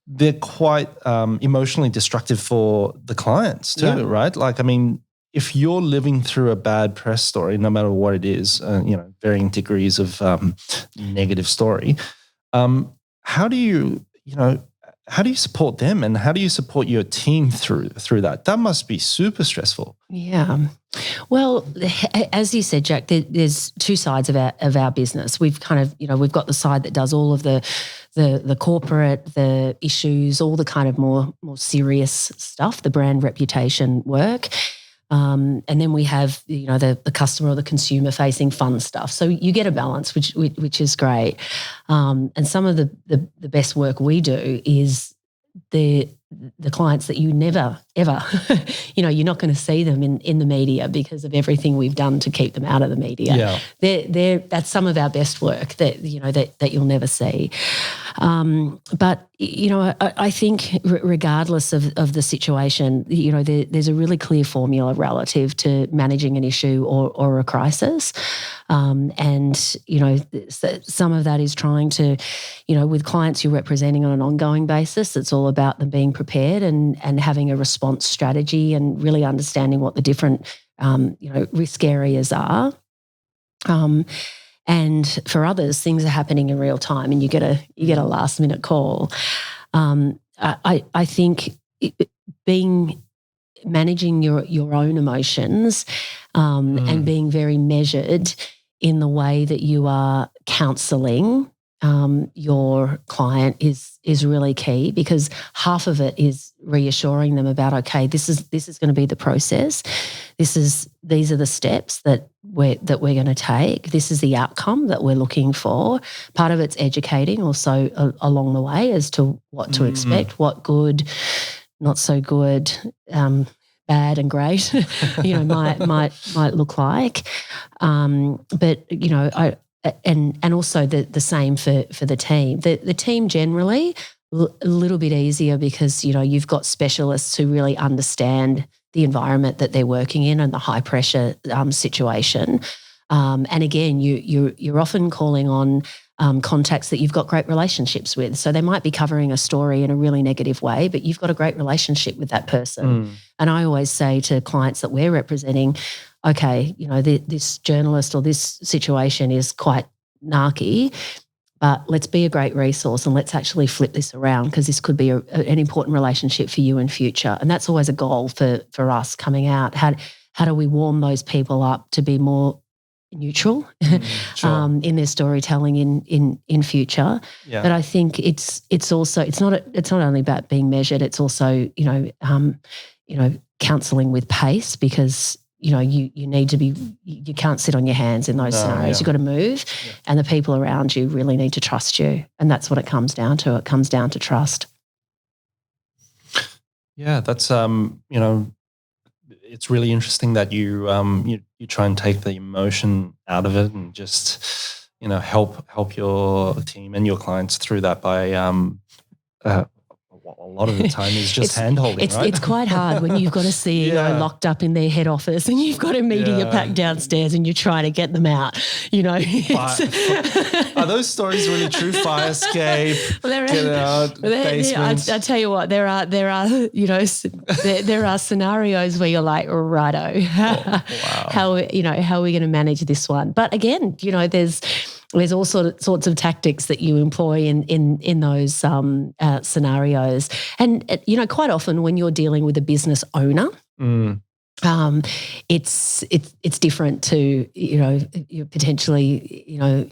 they're quite emotionally destructive for the clients too, right? Like, I mean, if you're living through a bad press story, no matter what it is, varying degrees of negative story, how do you support them and how do you support your team through that? That must be super stressful. Yeah. Well, as you said, Jack, there's two sides of our business. We've kind of, we've got the side that does all of the corporate, the issues, all the kind of more serious stuff, the brand reputation work. And then we have, the customer or the consumer facing fun stuff. So you get a balance, which is great. And some of the best work we do is the clients that you never, ever, you're not going to see them in the media because of everything we've done to keep them out of the media. Yeah. That's some of our best work that you'll never see. But, I think regardless of the situation, there's a really clear formula relative to managing an issue or a crisis. And some of that is trying to, with clients you're representing on an ongoing basis, it's all about them being prepared and having a response strategy and really understanding what the different, risk areas are. And for others, things are happening in real time, and you get a last minute call. I think managing your own emotions and being very measured in the way that you are counselling your client is really key, because half of it is reassuring them about, okay, this is going to be the process. These are the steps that we're going to take. This is the outcome that we're looking for. Part of it's educating also along the way as to what to expect, what good, not so good, bad and great, might look like. But I. And also the same for the team. The team generally a little bit easier because, you've got specialists who really understand the environment that they're working in and the high pressure situation. And again, you're often calling on contacts that you've got great relationships with. So they might be covering a story in a really negative way, but you've got a great relationship with that person. And I always say to clients that we're representing, okay, this journalist or this situation is quite narky, but let's be a great resource and let's actually flip this around because this could be an important relationship for you in future. And that's always a goal for us coming out. How do we warm those people up to be more neutral Sure. in their storytelling in future? Yeah. But I think it's also it's not only about being measured. It's also counselling with pace because you need to be, you can't sit on your hands in those scenarios. You've got to move and the people around you really need to trust you. And that's what it comes down to. It comes down to trust. Yeah, that's, it's really interesting that you try and take the emotion out of it and just, help your team and your clients through that by, a lot of the time is just hand-holding, right? It's quite hard when you've got a CEO locked up in their head office and you've got a media packed downstairs and you're trying to get them out, Are those stories really true? Fire escape, get out, basement. I tell you what, there are there are scenarios where you're like, righto, Wow. how are we going to manage this one? But again, there's all sorts of tactics that you employ in those scenarios. And, quite often when you're dealing with a business owner, it's different to, you're potentially,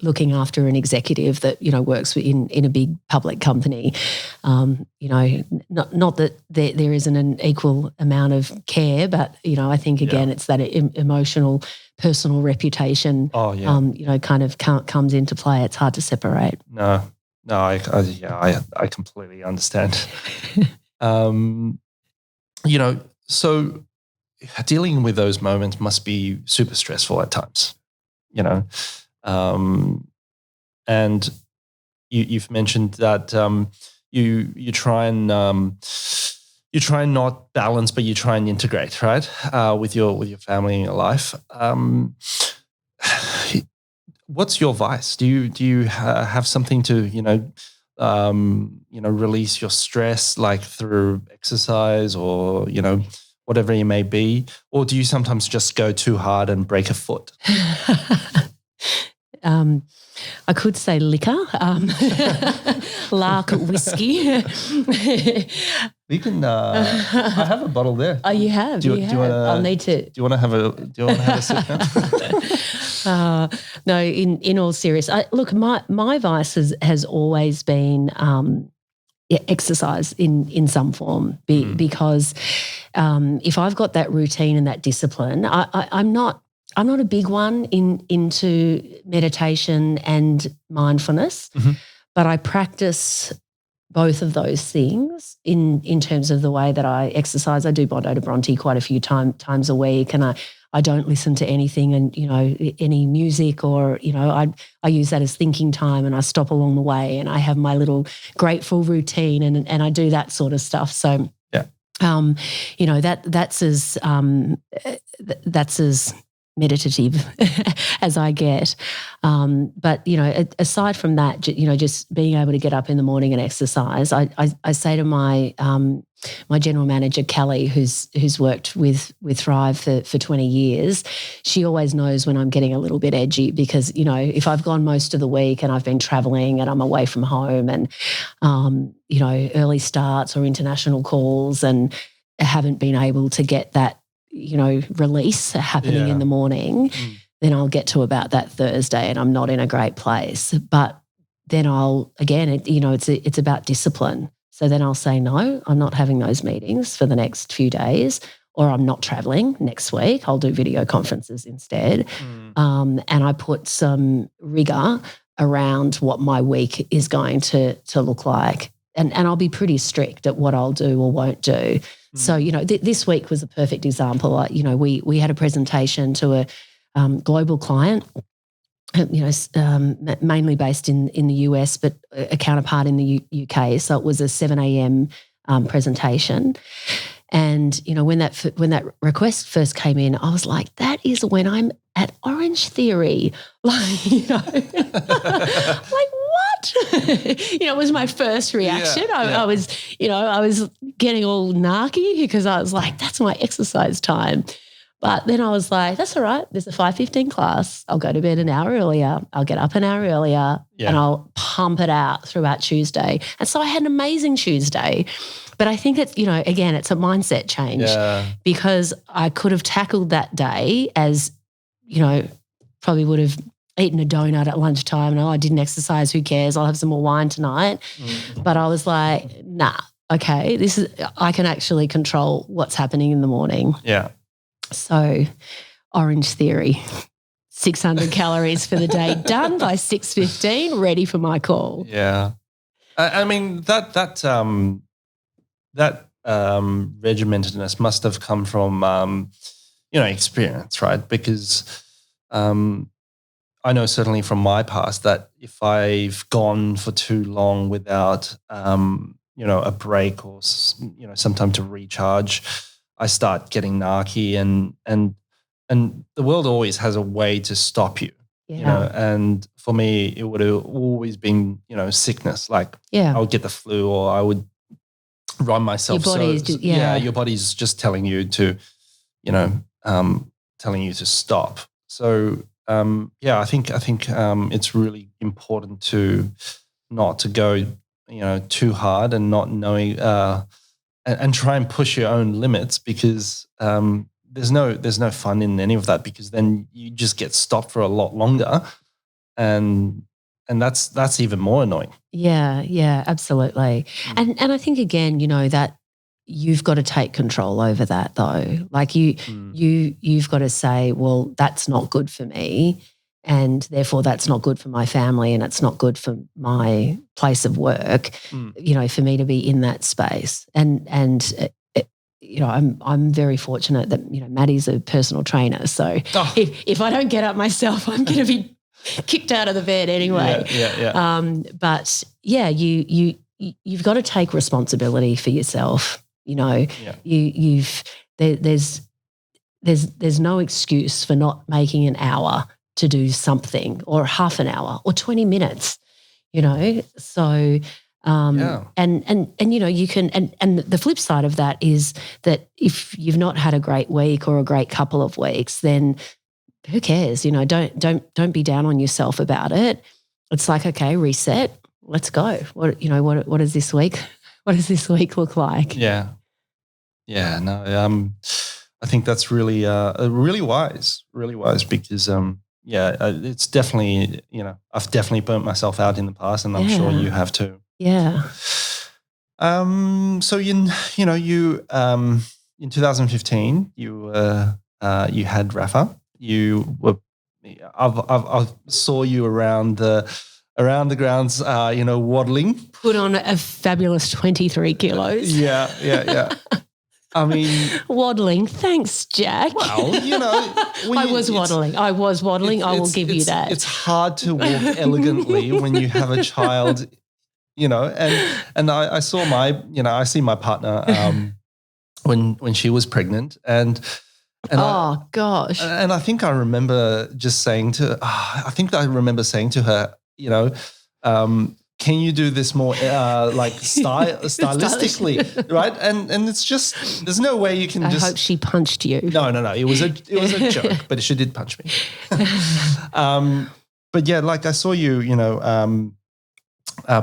looking after an executive that, works in a big public company. Not that there isn't an equal amount of care, but, I think, again, it's that emotional, personal reputation, kind of comes into play. It's hard to separate. No, I completely understand. So dealing with those moments must be super stressful at times, and you've mentioned that you try and not balance, but you try and integrate, right, with your family and your life. What's your vice? Do you have something to release your stress, like through exercise or whatever it may be, or do you sometimes just go too hard and break a foot? I could say liquor, lark whiskey. We can. I have a bottle there. Oh, you have. Do you want to? I'll need to. Do you want to have a sip now? No. In all seriousness, look, my vice has always been exercise in some form because if I've got that routine and that discipline, I'm not a big one into meditation and mindfulness, but I practice both of those things in terms of the way that I exercise. I do Bondo to Bronte quite a few times a week, and I don't listen to anything and, any music or, I use that as thinking time, and I stop along the way and I have my little grateful routine and I do that sort of stuff. So, that's as meditative as I get. But, aside from that, just being able to get up in the morning and exercise, I say to my my general manager, Kelly, who's worked with Thrive for 20 years, she always knows when I'm getting a little bit edgy because, if I've gone most of the week and I've been traveling and I'm away from home and, early starts or international calls and haven't been able to get that, release happening in the morning, then I'll get to about that Thursday and I'm not in a great place. But then it's about discipline. So then I'll say, no, I'm not having those meetings for the next few days, or I'm not traveling next week. I'll do video conferences instead. And I put some rigor around what my week is going to look like. And I'll be pretty strict at what I'll do or won't do. So, this week was a perfect example. We had a presentation to a global client mainly based in the US, but a counterpart in the UK. So it was a 7 a.m. Presentation. And, when that request first came in, I was like, that is when I'm at Orange Theory. Like, like what? It was my first reaction. I was getting all narky because I was like, that's my exercise time. But then I was like, that's all right. There's a 5:15 class. I'll go to bed an hour earlier. I'll get up an hour earlier and I'll pump it out throughout Tuesday. And so I had an amazing Tuesday. But I think it's, again, it's a mindset change because I could have tackled that day as, probably would have eaten a donut at lunchtime. No, I didn't exercise. Who cares? I'll have some more wine tonight. Mm-hmm. But I was like, nah, okay, I can actually control what's happening in the morning. Yeah. So Orange Theory, 600 calories for the day, done by 6:15, ready for my call. Yeah. I mean, that regimentedness must have come from, experience, right? Because I know certainly from my past that if I've gone for too long without, a break or, some time to recharge, I start getting narky and the world always has a way to stop you. Yeah. And for me, it would have always been, sickness. Like I would get the flu or I would run myself. Your body your body's just telling you to, telling you to stop. So, I think it's really important to not to go, too hard and not knowing, and try and push your own limits because there's no fun in any of that because then you just get stopped for a lot longer, and that's even more annoying. Yeah, absolutely. And I think again, that you've got to take control over that though. Like you've got to say, well, that's not good for me, and therefore that's not good for my family, and it's not good for my place of work. For me to be in that space, and I'm very fortunate that Maddie's a personal trainer, so if I don't get up myself, I'm going to be kicked out of the bed anyway. Yeah. But yeah, you've got to take responsibility for yourself. There's no excuse for not making an hour to do something, or half an hour, or 20 minutes. So. And you can, and the flip side of that is that if you've not had a great week or a great couple of weeks, then who cares? Don't be down on yourself about it. It's like, okay, reset, let's go. What is this week? What does this week look like? Yeah. No, I think that's really, really wise because, it's definitely, I've definitely burnt myself out in the past, and I'm sure you have too. Yeah. So you in 2015 you had Rafa. You were I saw you around the grounds, waddling. Put on a fabulous 23 kilos. Yeah. I mean, waddling. Thanks, Jack. Well, I was waddling. I will give you that. It's hard to walk elegantly when you have a child. And I saw I see my partner when she was pregnant, and gosh, and I think I remember just saying to her, can you do this more stylistically, right? And it's just there's no way you can. I hope she punched you. No, it was a joke, but she did punch me. But yeah, like I saw you,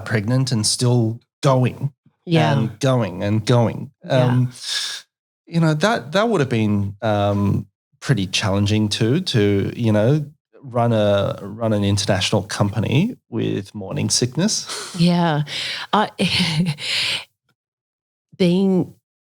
pregnant and still going, and going and going. That would have been pretty challenging too, to run an international company with morning sickness. Yeah, being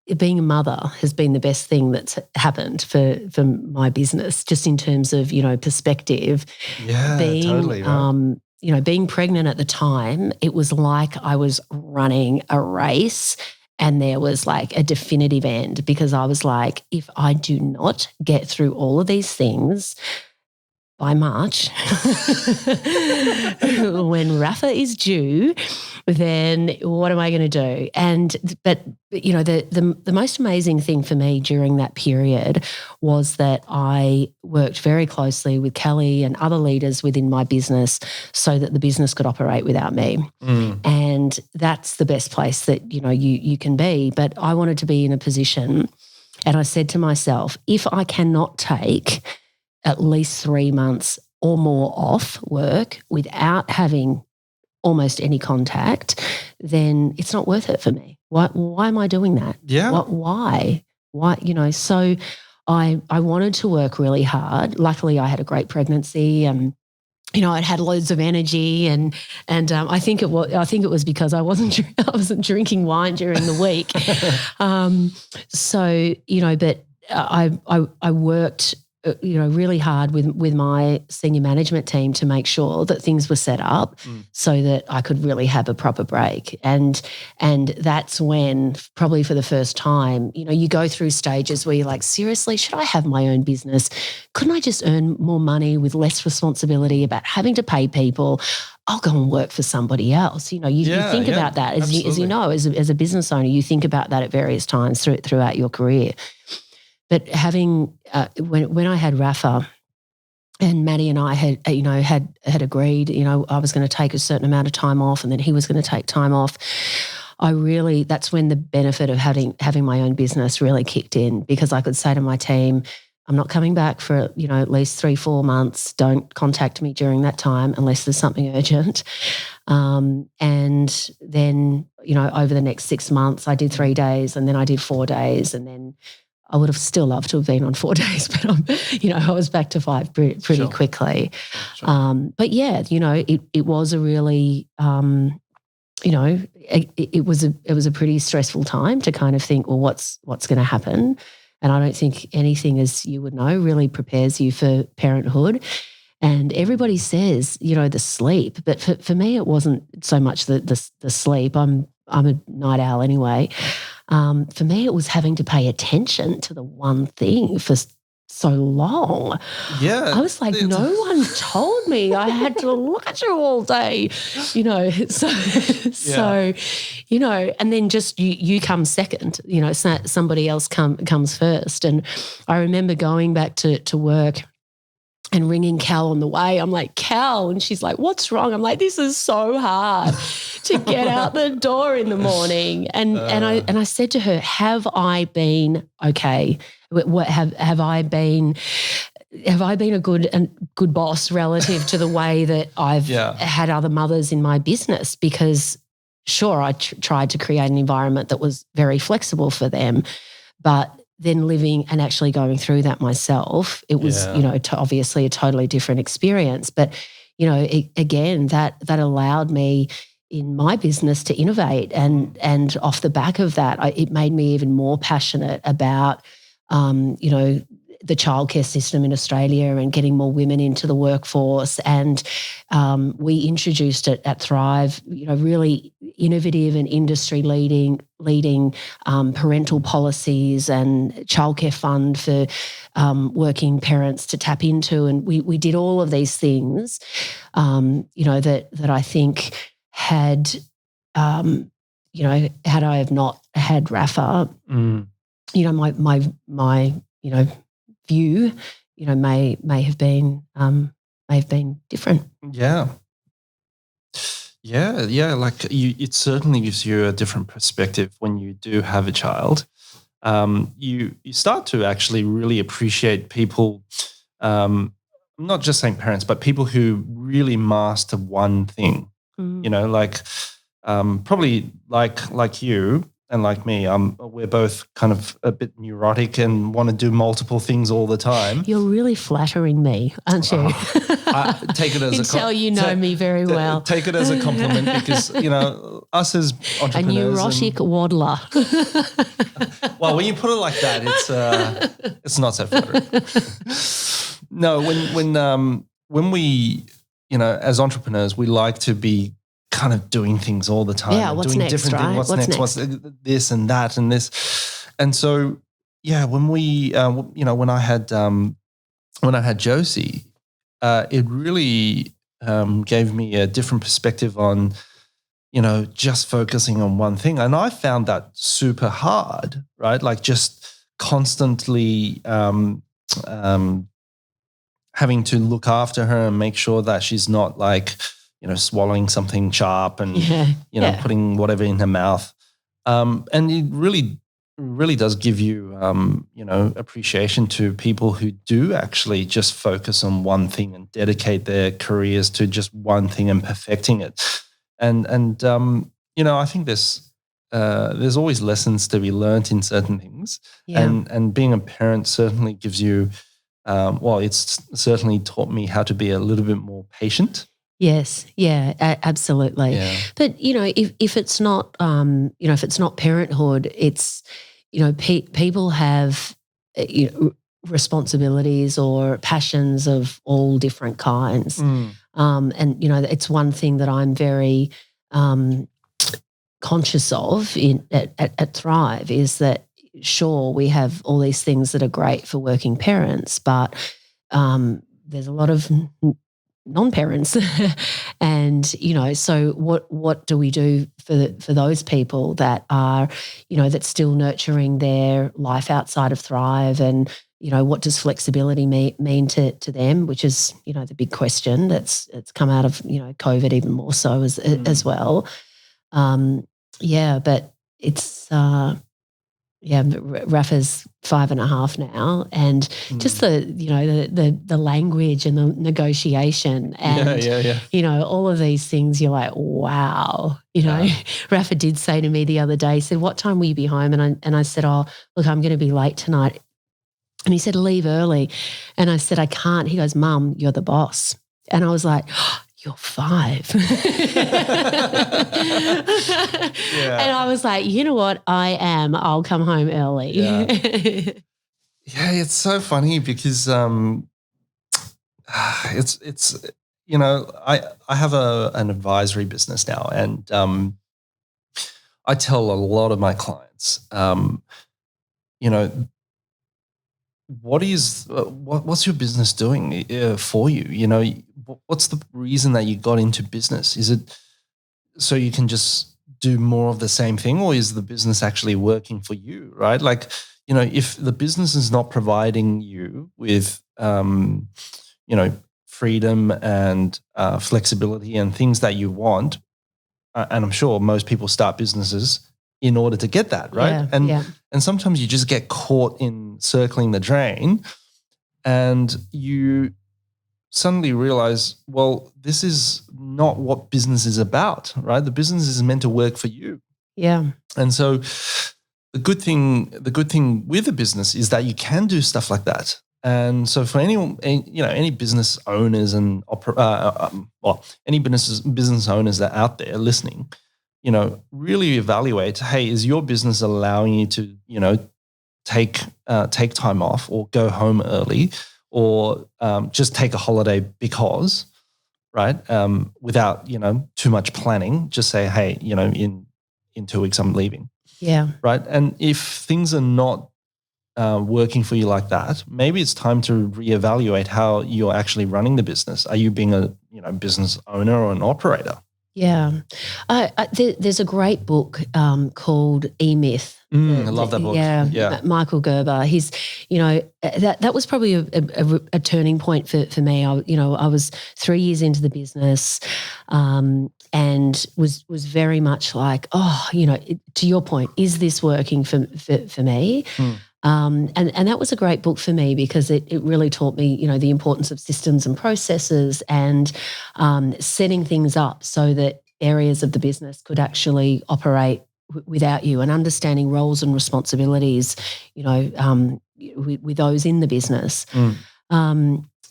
a mother has been the best thing that's happened for my business, just in terms of perspective. Yeah, totally. Right. Being pregnant at the time, it was like I was running a race and there was like a definitive end, because I was like, if I do not get through all of these things, by March, when Rafa is due, then what am I going to do? But you know, the most amazing thing for me during that period was that I worked very closely with Kelly and other leaders within my business so that the business could operate without me. And that's the best place that, you know, you can be. But I wanted to be in a position, and I said to myself, if I cannot take at least 3 months or more off work without having almost any contact, then it's not worth it for me. Why am I doing that? Yeah. Why? You know, so I wanted to work really hard. Luckily, I had a great pregnancy and, you know, I'd had loads of energy and I think it was because I wasn't drinking wine during the week. So, you know, but I worked, you know, really hard with my senior management team to make sure that things were set up so that I could really have a proper break. And that's when, probably for the first time, you know, you go through stages where you're like, seriously, should I have my own business? Couldn't I just earn more money with less responsibility about having to pay people? I'll go and work for somebody else. You know, you think about that as you know, as a business owner, you think about that at various times throughout your career. But having when I had Rafa, and Maddie and I had agreed, you know, I was going to take a certain amount of time off, and then he was going to take time off. That's when the benefit of having my own business really kicked in, because I could say to my team, I'm not coming back for, you know, at least 3-4 months. Don't contact me during that time unless there's something urgent. And then, you know, over the next 6 months, I did 3 days, and then I did 4 days, and then I would have still loved to have been on 4 days, but you know, I was back to 5 pretty quickly. Sure. But yeah, you know, it was a really, you know, it was a pretty stressful time to kind of think, well, what's going to happen? And I don't think anything, as you would know, really prepares you for parenthood. And everybody says, you know, the sleep, but for me, it wasn't so much the sleep. I'm a night owl anyway. For me, it was having to pay attention to the one thing for so long. Yeah. I was like, no one told me I had to look at you all day, you know. So, you know, and then just you come second, you know, somebody else comes first. And I remember going back to work and ringing Cal on the way. I'm like, Cal, and she's like, what's wrong? I'm like, this is so hard to get out the door in the morning. And I said to her, have I been okay? Have I been a good boss relative to the way that I've had other mothers in my business? Because sure, I tried to create an environment that was very flexible for them, but then living and actually going through that myself, it was, you know, obviously a totally different experience. But, you know, again, that allowed me in my business to innovate. And off the back of that, it made me even more passionate about, you know, the childcare system in Australia and getting more women into the workforce. And we introduced it at Thrive, you know, really innovative and industry leading parental policies and childcare fund for working parents to tap into. And we did all of these things, you know, that I think had, you know, had I have not had Rafa, you know, my you know, view, you know, may have been different. Yeah. Like it certainly gives you a different perspective when you do have a child. You start to actually really appreciate people. I'm not just saying parents, but people who really master one thing. You know, like probably like you. And like me, we're both kind of a bit neurotic and want to do multiple things all the time. You're really flattering me, aren't you? I take it as you know me very well. Take it as a compliment because, you know, us as entrepreneurs. A neurotic waddler. Well, when you put it like that, it's not so flattering. No, when we, you know, as entrepreneurs, we like to be kind of doing things all the time. Yeah, what's doing next, different right? things. What's next? What's this and that and this. And so, yeah, when we, you know, when I had Josie, it really gave me a different perspective on, just focusing on one thing. And I found that super hard, right? Like just constantly having to look after her and make sure that she's not like, swallowing something sharp and, putting whatever in her mouth. And it really does give you, appreciation to people who do actually just focus on one thing and dedicate their careers to just one thing and perfecting it. And I think there's always lessons to be learnt in certain things, and being a parent certainly gives you, it's certainly taught me how to be a little bit more patient. Yes, absolutely. Yeah. But if it's not, if it's not parenthood, it's people have responsibilities or passions of all different kinds, and it's one thing that I'm very conscious of at Thrive is that sure we have all these things that are great for working parents, but there's a lot of non-parents and so what do we do for those people that are that's still nurturing their life outside of Thrive, and what does flexibility mean to them, which is the big question that's come out of COVID even more so as well. But it's Rafa's 5.5 now, and just the language and the negotiation and all of these things, you're like, wow. Rafa did say to me the other day, he said, "What time will you be home?" And I said, "Oh, look, I'm going to be late tonight." And he said, "Leave early." And I said, "I can't." He goes, "Mum, you're the boss." And I was like, oh, "You're 5." And I was like, "You know what? I am. I'll come home early." Yeah, it's so funny because it's I have an advisory business now, and I tell a lot of my clients, what's your business doing for you? What's the reason that you got into business? Is it so you can just do more of the same thing, or is the business actually working for you, right? Like, if the business is not providing you with, freedom and flexibility and things that you want, and I'm sure most people start businesses in order to get that, right? And sometimes you just get caught in circling the drain, and you suddenly realize, well, this is not what business is about, right? The business is meant to work for you. Yeah. And so the good thing with a business is that you can do stuff like that. And so for anyone, any business owners and any business owners that are out there listening, really evaluate, hey, is your business allowing you to, take time off or go home early, or just take a holiday because, right, without, too much planning, just say, hey, in 2 weeks I'm leaving. Yeah. Right. And if things are not working for you like that, maybe it's time to reevaluate how you're actually running the business. Are you being a business owner or an operator? Yeah. There's a great book called E-Myth. I love that book. Yeah. Michael Gerber. He's, that was probably a turning point for me. I was 3 years into the business and was very much like, to your point, is this working for me? And that was a great book for me because it really taught me, the importance of systems and processes and setting things up so that areas of the business could actually operate without you, and understanding roles and responsibilities, with those in the business.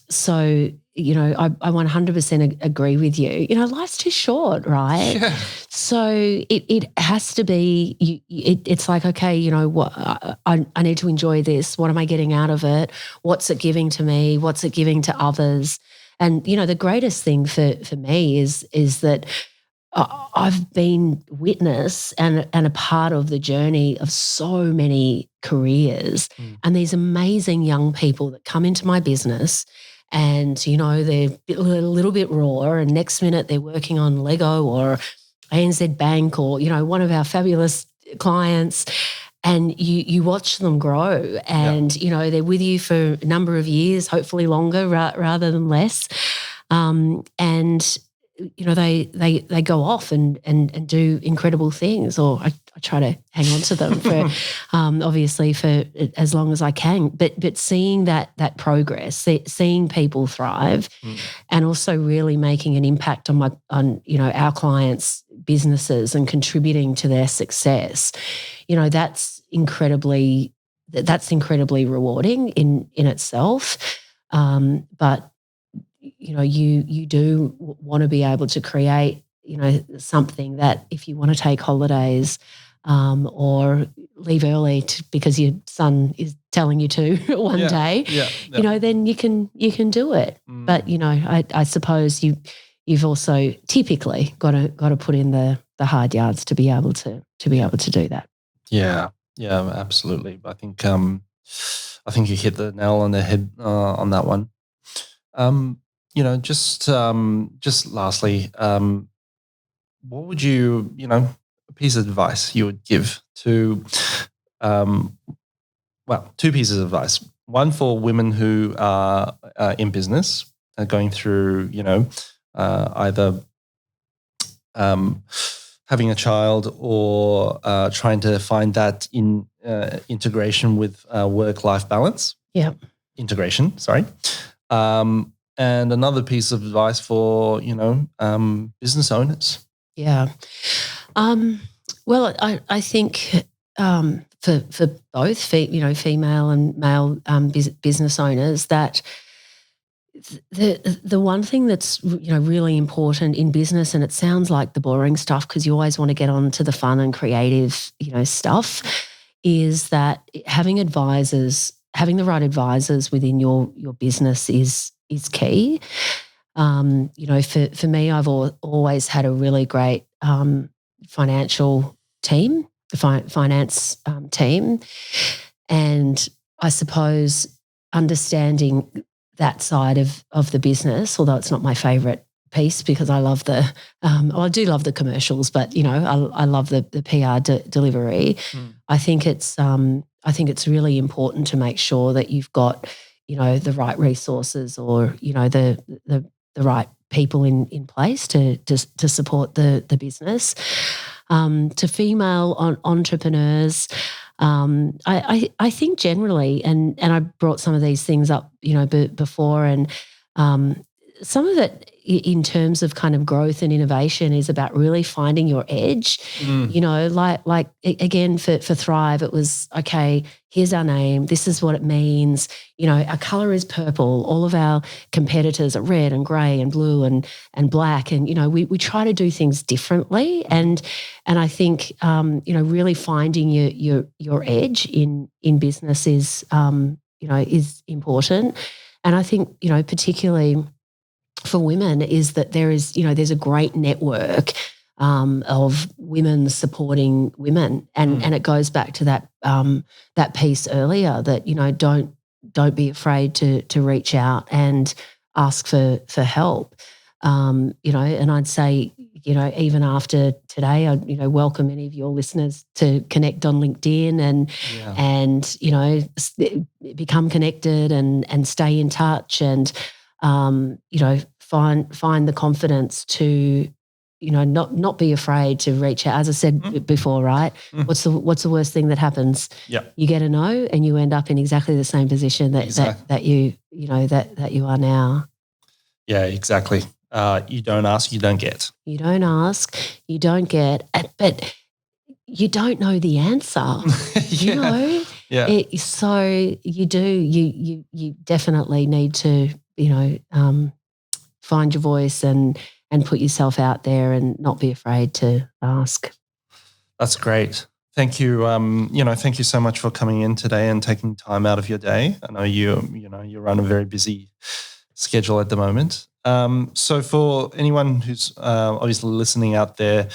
So, I 100% agree with you. Life's too short, right? Yeah. So it has to be, it's like, okay, what I need to enjoy this. What am I getting out of it? What's it giving to me? What's it giving to others? And, the greatest thing for me is that I've been witness and a part of the journey of so many careers and these amazing young people that come into my business and, they're a little bit raw, and next minute they're working on Lego or ANZ Bank or, one of our fabulous clients, and you watch them grow, and, they're with you for a number of years, hopefully longer rather than less. And they go off and do incredible things, or I try to hang on to them for obviously for as long as I can. But seeing that progress, seeing people thrive, and also really making an impact on our clients' businesses and contributing to their success, that's incredibly rewarding in itself. But you do want to be able to create, something that if you want to take holidays or leave early because your son is telling you to one day, then you can do it. But I suppose you've also typically got to put in the hard yards to be able to do that. Yeah, absolutely. I think you hit the nail on the head on that one. Just lastly, what would you, a piece of advice you would give to, two pieces of advice. One for women who are in business, going through, either having a child or trying to find that integration with work-life balance. Yeah. Integration, sorry. And another piece of advice for, business owners. Yeah. Well, I think for both, female and male business owners, that the one thing that's really important in business, and it sounds like the boring stuff because you always want to get on to the fun and creative stuff, is that having the right advisors within your business is key. For me, I've always had a really great financial team, finance team, and I suppose understanding that side of the business, although it's not my favourite piece because I love I do love the commercials, but I love the PR delivery. I think it's really important to make sure that you've got the right resources or the right people in place to support the business. To female entrepreneurs, I think generally, and I brought some of these things up before, and some of it in terms of kind of growth and innovation is about really finding your edge. Like again for Thrive, it was, okay, here's our name, this is what it means. Our color is purple. All of our competitors are red and grey and blue and black, and we try to do things differently. And I think really finding your edge in business is is important. And I think particularly for women is that there's a great network of women supporting women, and it goes back to that piece earlier that don't be afraid to reach out and ask for help. And I'd say even after today, I'd welcome any of your listeners to connect on LinkedIn and become connected and stay in touch and find the confidence to not be afraid to reach out. As I said before, right? What's the worst thing that happens? Yeah, you get a no, and you end up in exactly the same position that you are now. Yeah, exactly. You don't ask, you don't get. You don't ask, you don't get, but you don't know the answer. Yeah. So you do. You definitely need to find your voice and put yourself out there and not be afraid to ask. That's great. Thank you. Thank you so much for coming in today and taking time out of your day. I know you run a very busy schedule at the moment. So for anyone who's obviously listening out there,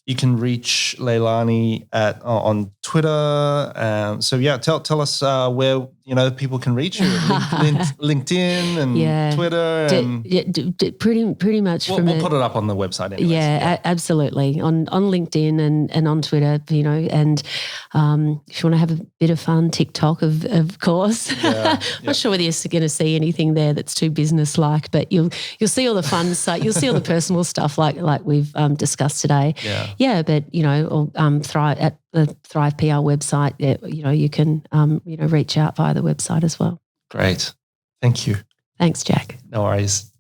You can reach Leilani on Twitter. So yeah, tell us where people can reach you. LinkedIn and Twitter. Pretty much. We'll put it up on the website anyway. Yeah, absolutely. On LinkedIn and on Twitter, and if you want to have a bit of fun, TikTok, of course. Not sure whether you're going to see anything there that's too business-like, but you'll see all the fun stuff. You'll see all the personal stuff like we've discussed today. Yeah, but Thrive at the Thrive PR website. You can reach out via the website as well. Great, thank you. Thanks, Jack. No worries.